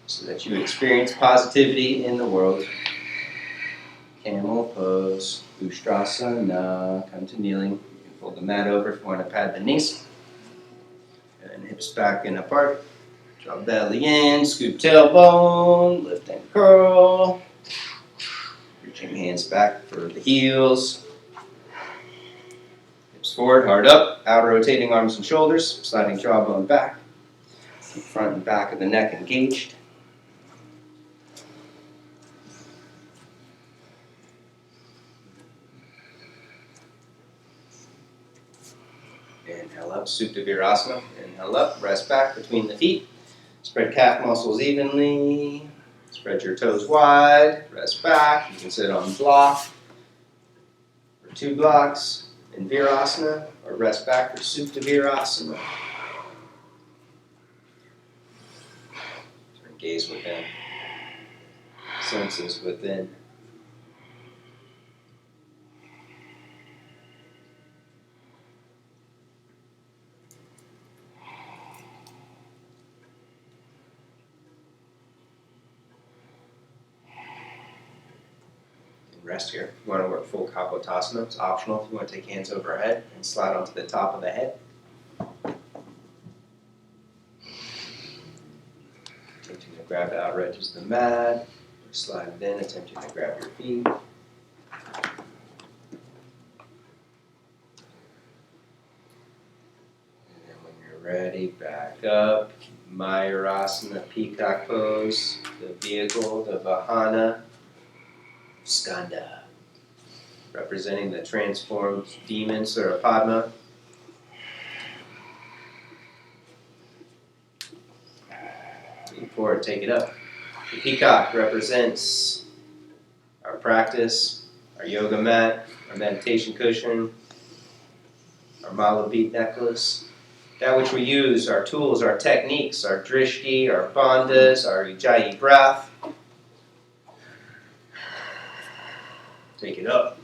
[SPEAKER 1] so that you experience positivity in the world. Camel pose, Ustrasana, come to kneeling. You can fold the mat over if you want to pad the knees. And hips back and apart. Draw belly in, scoop tailbone, lift and curl. Reaching hands back for the heels. Hips forward, heart up, out rotating arms and shoulders, sliding jawbone back. Front and back of the neck engaged. Inhale up, Supta Virasana. Inhale up, rest back between the feet. Spread calf muscles evenly. Spread your toes wide, rest back. You can sit on a block or 2 blocks in Virasana, or rest back for Supta Virasana. Turn gaze within, senses within. Rest here. If you want to work full Kapotasana, it's optional. If you want to take hands overhead and slide onto the top of the head. Attempting to grab the outer edges of the mat. Slide it in, attempting to grab your feet. And then when you're ready, back up. Mayurasana, Peacock Pose, the vehicle, the Vahana. Skanda, representing the transformed demon Surapadma. Lean forward, take it up. The peacock represents our practice, our yoga mat, our meditation cushion, our mala bead necklace. That which we use, our tools, our techniques, our drishti, our bandhas, our ujjayi breath. Take it up.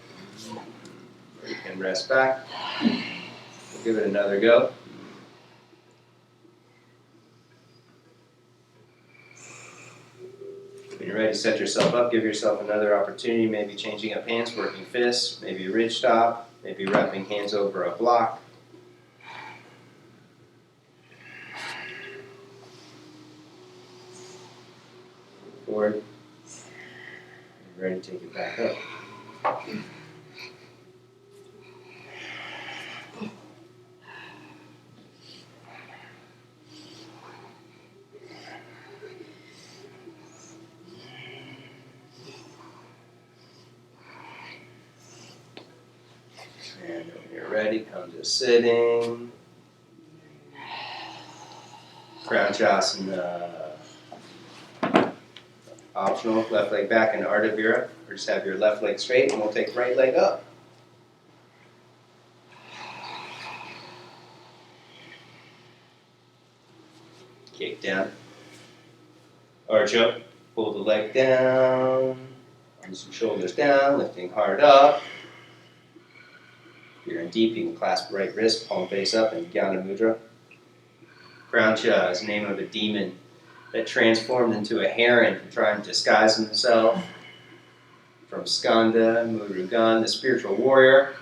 [SPEAKER 1] Or you can rest back. We'll give it another go. When you're ready to set yourself up, give yourself another opportunity, maybe changing up hands, working fists, maybe a ridge stop, maybe wrapping hands over a block. Forward. You're ready to take it back up. And when you're ready, come to sitting. Crouchasana. Optional, left leg back in Ardha Vira, or just have your left leg straight, and we'll take right leg up. Kick down. Arch up, pull the leg down, arms and shoulders down, lifting hard up. If you're in deep, you can clasp right wrist, palm face up, in Khechari Mudra. Krancha is the name of a demon that transformed into a heron to try and disguise himself. From Skanda, Murugan, the spiritual warrior.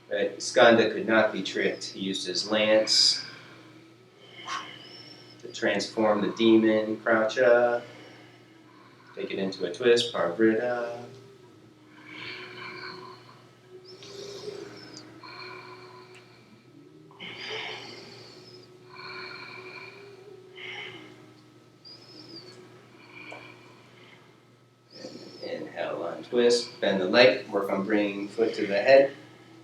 [SPEAKER 1] But Skanda could not be tricked. He used his lance to transform the demon, Krancha. Take it into a twist, Parivrtta. twist, bend the leg, work on bringing foot to the head,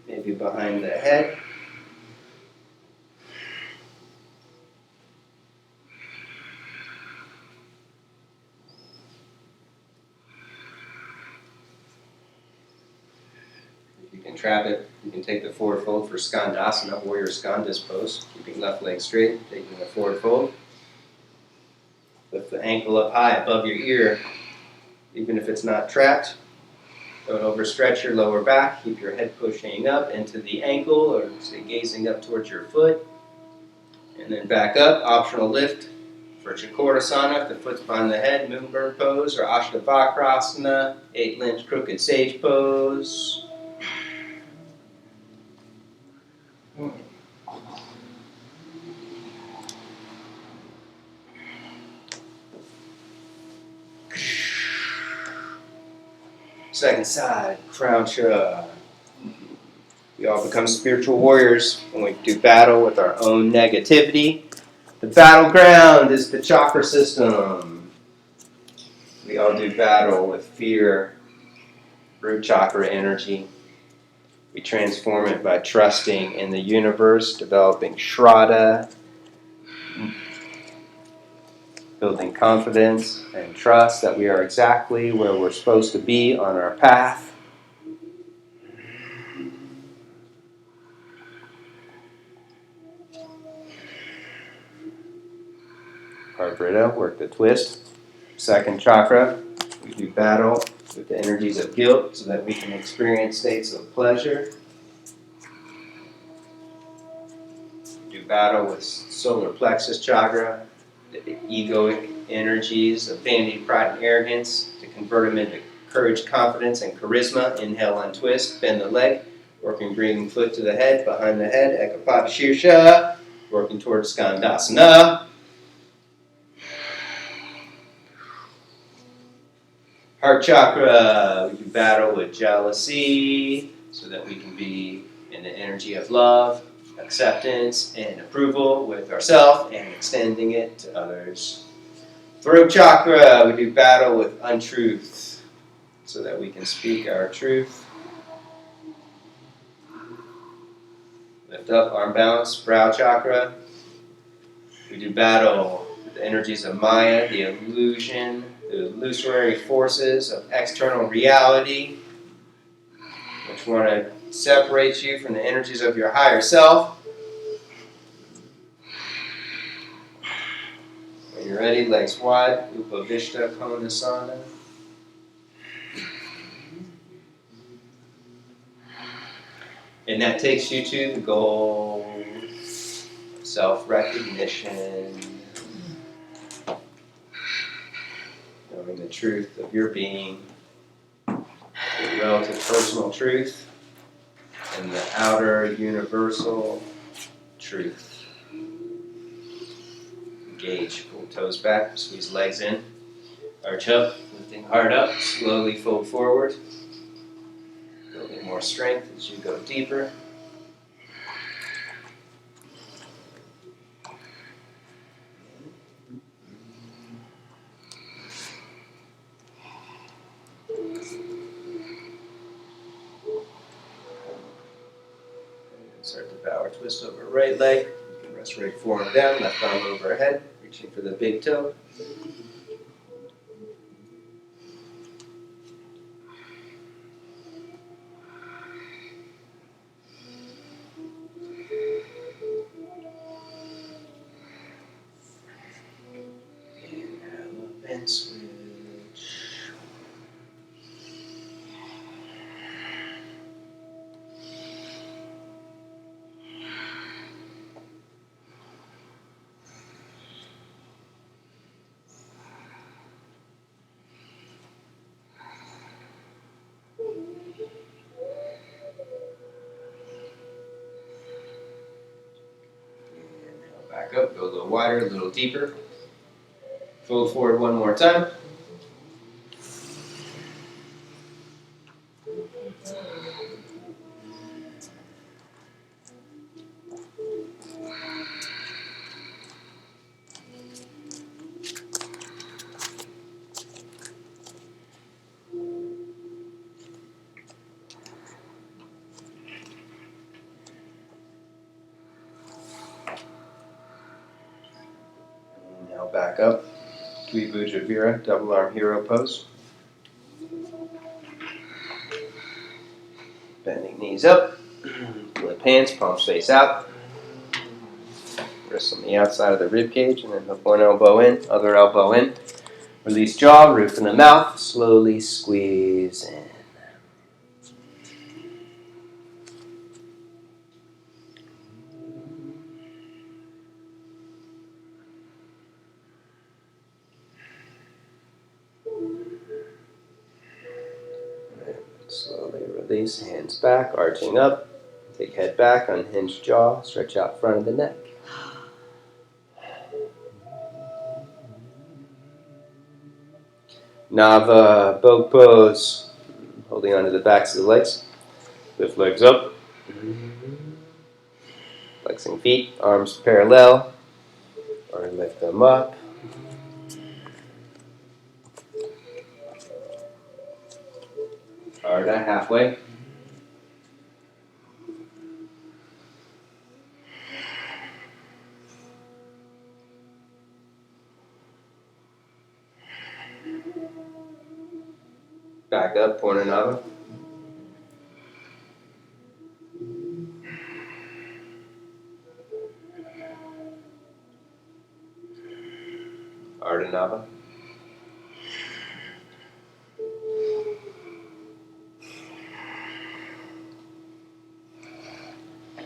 [SPEAKER 1] maybe behind the head. If you can trap it, you can take the forward fold for Skandasana, Warrior Skandas pose, keeping left leg straight, taking the forward fold. Lift the ankle up high above your ear, even if it's not trapped. Don't overstretch your lower back. Keep your head pushing up into the ankle or stay gazing up towards your foot. And then back up, optional lift for Konasana. If the foot's behind the head, Moonbird pose or Ashtavakrasana, 8-limbed crooked sage pose. Second side, crown chakra. We all become spiritual warriors when we do battle with our own negativity. The battleground is the chakra system. We all do battle with fear, root chakra energy. We transform it by trusting in the universe, developing Shraddha, building confidence and trust that we are exactly where we're supposed to be on our path. Parvrita, work the twist. Second chakra, we do battle with the energies of guilt so that we can experience states of pleasure. Do battle with solar plexus chakra, the egoic energies of vanity, pride, and arrogance to convert them into courage, confidence, and charisma. Inhale, untwist, bend the leg, working bringing foot to the head, behind the head, Ekapada Shirsha, working towards Skandasana. Heart chakra, we do battle with jealousy so that we can be in the energy of love, acceptance, and approval with ourselves and extending it to others. Throat chakra, we do battle with untruth so that we can speak our truth. Lift up, arm balance, brow chakra. We do battle with the energies of Maya, the illusion, the illusory forces of external reality, which want to separate you from the energies of your higher self. When you're ready, legs wide, Upavishta Konasana. And that takes you to the goal of self-recognition, knowing the truth of your being, your relative personal truth, and the outer universal truth. Engage, pull toes back, squeeze legs in, arch up, lifting heart up, slowly fold forward, building more strength as you go deeper. Start the power twist over right leg. You can rest right forearm down, left arm overhead, reaching for the big toe. Inhale up and switch. Back up, go a little wider, a little deeper. Fold forward one more time. Back up. Dvibhuja Vira, double arm hero pose. Bending knees up. Lip hands, palms face out. Wrists on the outside of the rib cage, and then hook one elbow in, other elbow in. Release jaw, roof in the mouth. Slowly squeeze in. Slowly release, hands back, arching up. Take head back, unhinge jaw, stretch out front of the neck. Nava boat pose, holding onto the backs of the legs. Lift legs up. Flexing feet, arms parallel, or lift them up. Ardha, halfway. Back up, Purnanava. Ardhanava.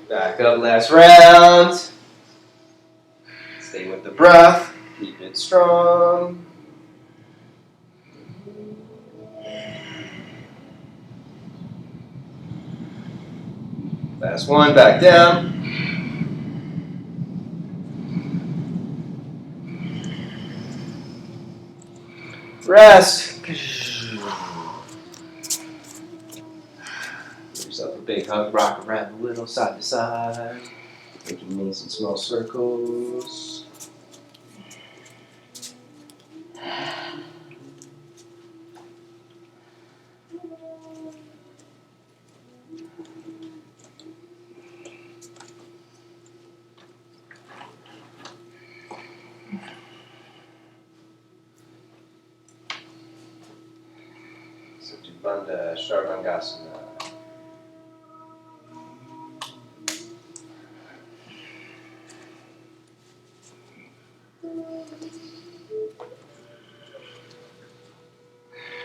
[SPEAKER 1] Back up, last round. Stay with the breath. Keep it strong. Last one, back down. Rest. Give yourself a big hug, rock around a little, side to side. Making knees in small circles. Bandha Sharvangasana.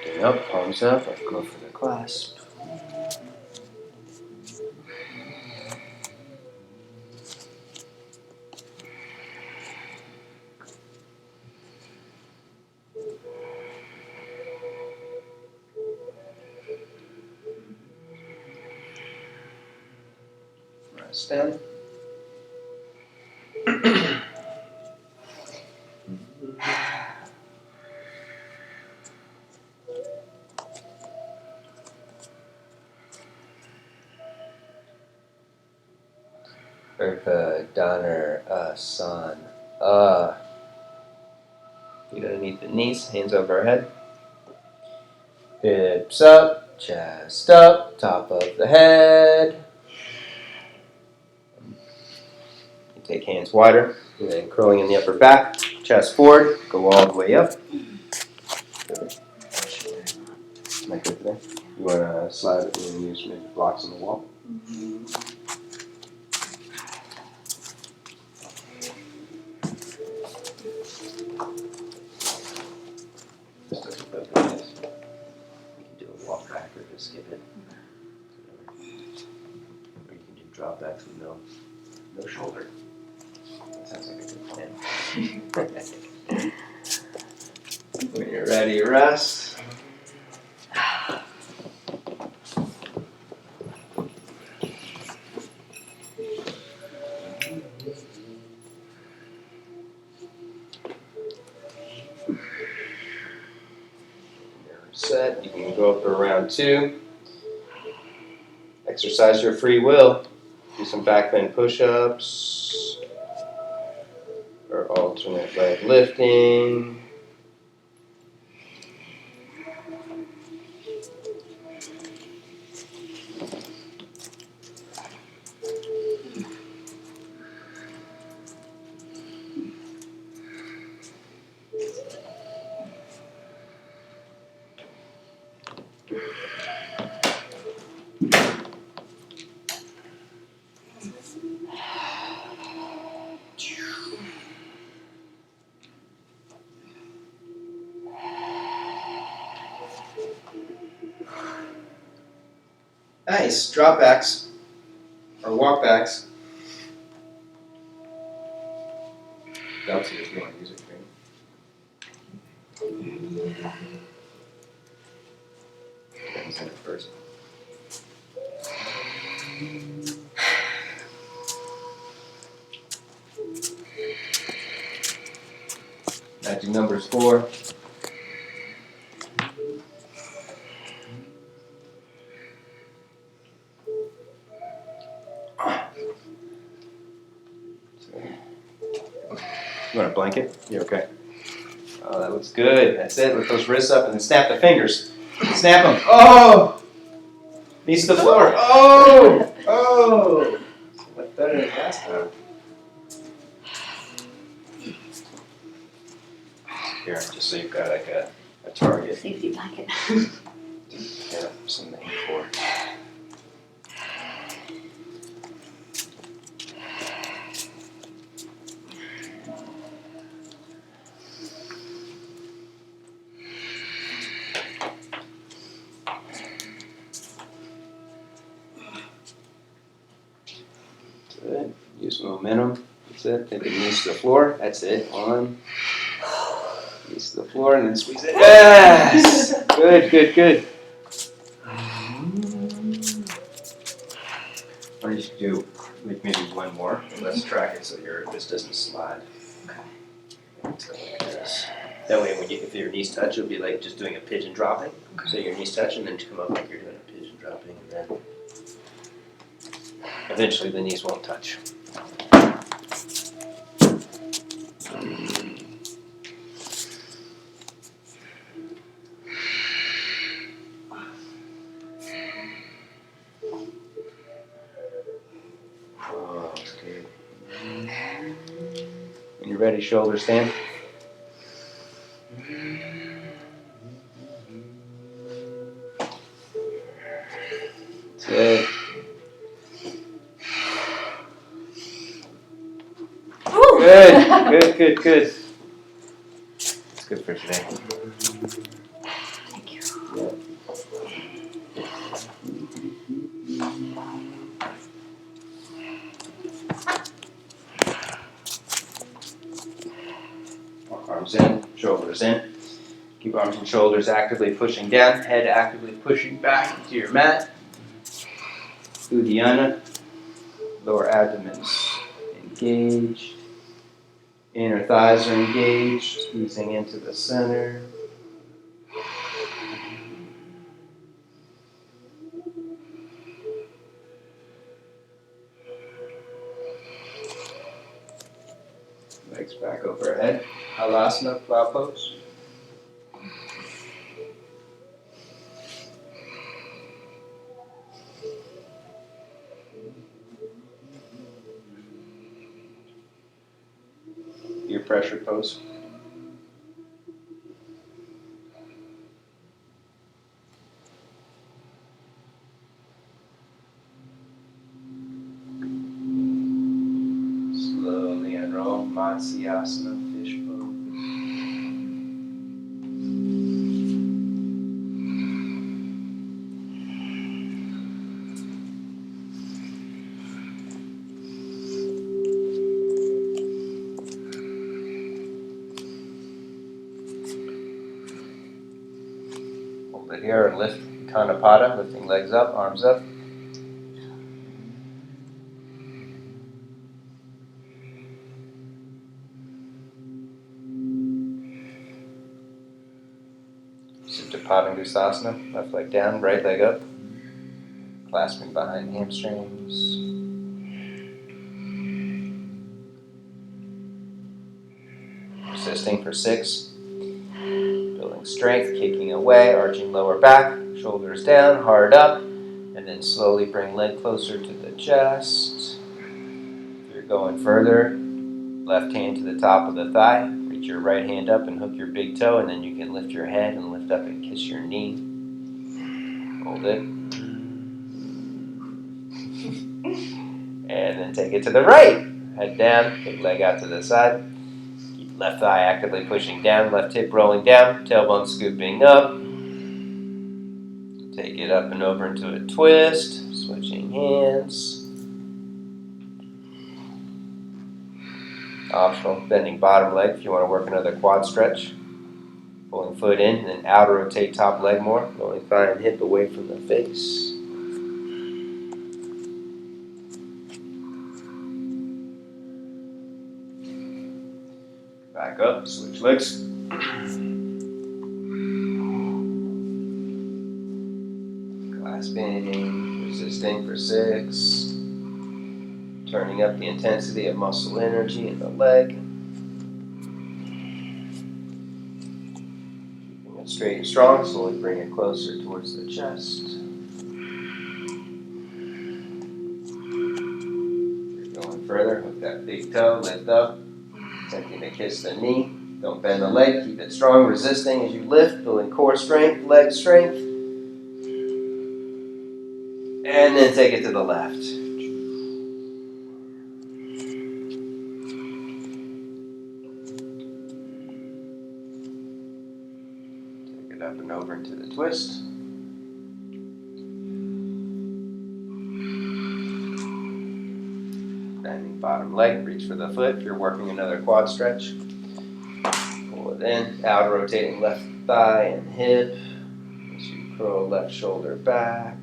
[SPEAKER 1] Getting up, palms up, or go for the clasp. Rest down. Donner, feet underneath the knees, hands overhead. Hips up, chest up, top of the head. You take hands wider, and then curling in the upper back, chest forward, go all the way up. Am I good today? You want to slide it and use maybe blocks on the wall? This doesn't feel good. You can do a walk back or just skip it. Or you can do drop backs with no shoulder. That sounds like a good plan. When you're ready, rest. Set. You can go up to round 2. Exercise your free will. Do some back bend push-ups or alternate leg lifting. Nice. Drop backs or walk backs. That's if you want to use it. Depends on it first. Magic numbers 4. You want a blanket? You okay? Oh, that looks good. That's it. Lift those wrists up and then snap the fingers. Snap them. Oh! Knees to the floor. Oh! Oh! Much better than last time. Here, just so you've got like a target.
[SPEAKER 2] Safety blanket.
[SPEAKER 1] Yeah, something to aim for. Good. Use momentum. That's it. Take the knees to the floor. That's it. 1. Knees to the floor and then squeeze it. Yes! Good, good, good. Or you should do like maybe one more. Let's track it so this doesn't slide.
[SPEAKER 2] Okay.
[SPEAKER 1] Like this. That way, if your knees touch, it'll be like just doing a pigeon dropping.
[SPEAKER 2] Okay.
[SPEAKER 1] So your knees touch and then come up like you're doing a pigeon dropping, and then eventually the knees won't touch. Oh, that's good. When you're ready, shoulders stand. That's it. Good, good, good, good. It's good for today.
[SPEAKER 2] Thank you.
[SPEAKER 1] Arms in, shoulders in. Keep arms and shoulders actively pushing down, head actively pushing back into your mat. Uddiyana. Lower abdomen's engaged. Inner thighs are engaged, squeezing into the center. Legs back overhead. Halasana, plow pose. Your pressure pose. Slowly unroll, Matsyasana, fish pose. Hold it here and lift Kanapada, lifting legs up, arms up. Supta Padangusasana, left leg down, right leg up. Clasping behind hamstrings. Persisting for 6. Building strength, kicking away, arching lower back, shoulders down, heart up, and then slowly bring leg closer to the chest. If you're going further, left hand to the top of the thigh, reach your right hand up and hook your big toe, and then you can lift your head and lift up and kiss your knee. Hold it. And then take it to the right. Head down, big leg out to the side. Keep left thigh actively pushing down, left hip rolling down, tailbone scooping up. Take it up and over into a twist, switching hands. Optional, bending bottom leg if you want to work another quad stretch. Pulling foot in, and then outer rotate top leg more. Rolling thigh and hip away from the face. Back up, switch legs. Clasping, resisting for 6. Turning up the intensity of muscle energy in the leg. Keeping it straight and strong, slowly bring it closer towards the chest. You're going further, hook that big toe, lift up. Attempting to kiss the knee. Don't bend the leg, keep it strong, resisting as you lift, building core strength, leg strength. And then take it to the left. Take it up and over into the twist. Bending bottom leg, reach for the foot if you're working another quad stretch. Pull it in, out rotating left thigh and hip. As you curl left shoulder back.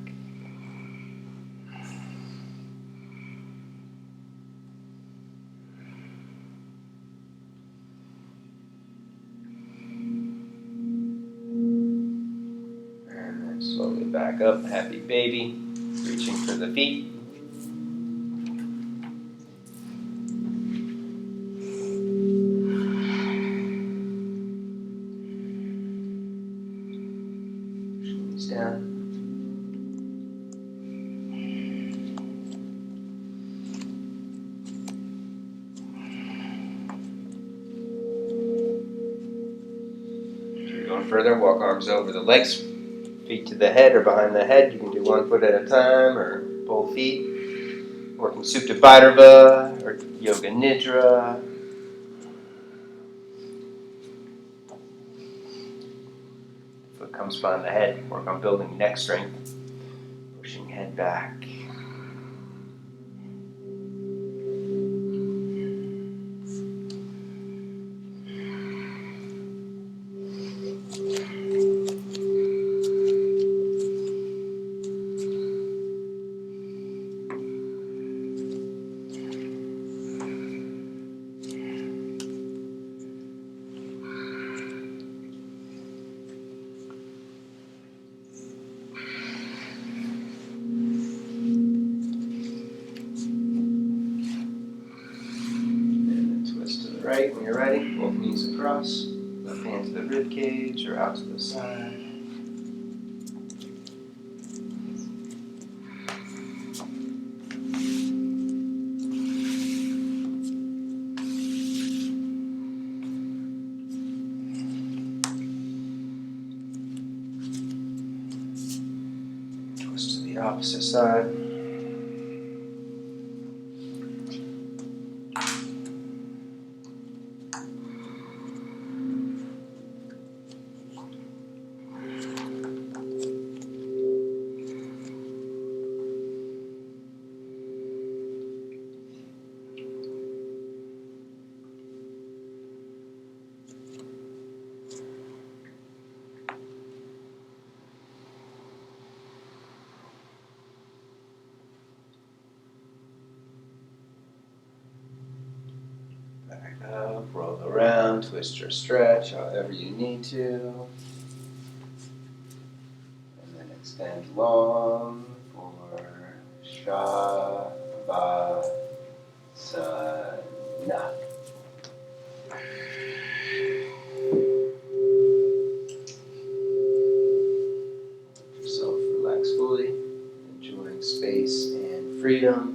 [SPEAKER 1] And then slowly back up, happy baby. Reaching for the feet. Down. As you're going further, walk arms over the legs, feet to the head or behind the head. You can do one foot at a time or both feet. Working Supta Bhairava or Yoga Nidra. Foot comes behind the head. Work on building neck strength. Pushing head back. Right, when you're ready, both knees across, left hand to the rib cage or out to the side. Twist to the opposite side. Back up, roll around, twist or stretch, however you need to. And then extend long for Shavasana. Yourself relax fully, enjoying space and freedom.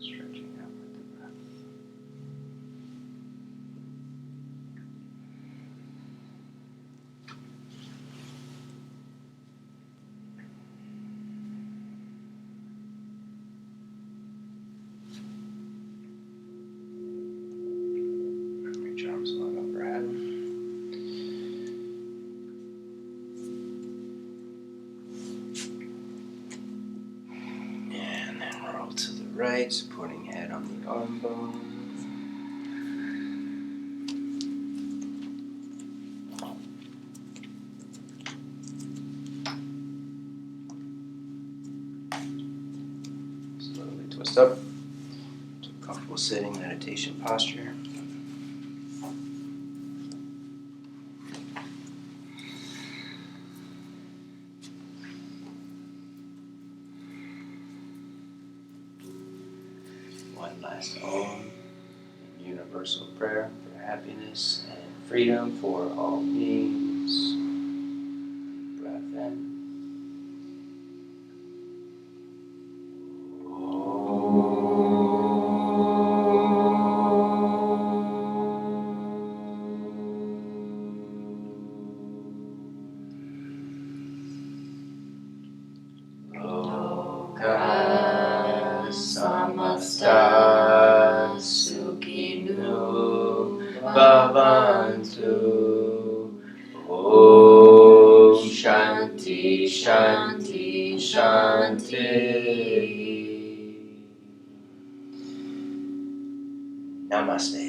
[SPEAKER 1] Stretching out with the breath. Reach arms long overhead. And then roll to the right, supporting head on the arm bone. Slowly twist up to a comfortable sitting meditation posture. One last Om, universal prayer for happiness and freedom for all beings. Breath in. Loka samasta sukhinu bhavantu. Om Shanti Shanti Shanti. Namaste.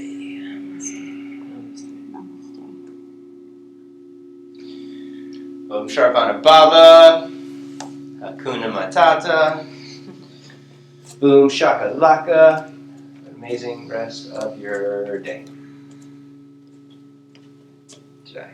[SPEAKER 1] Om Sharvana Bhava. Hakuna Matata. Boom Shakalaka. Amazing rest of your day. Jai.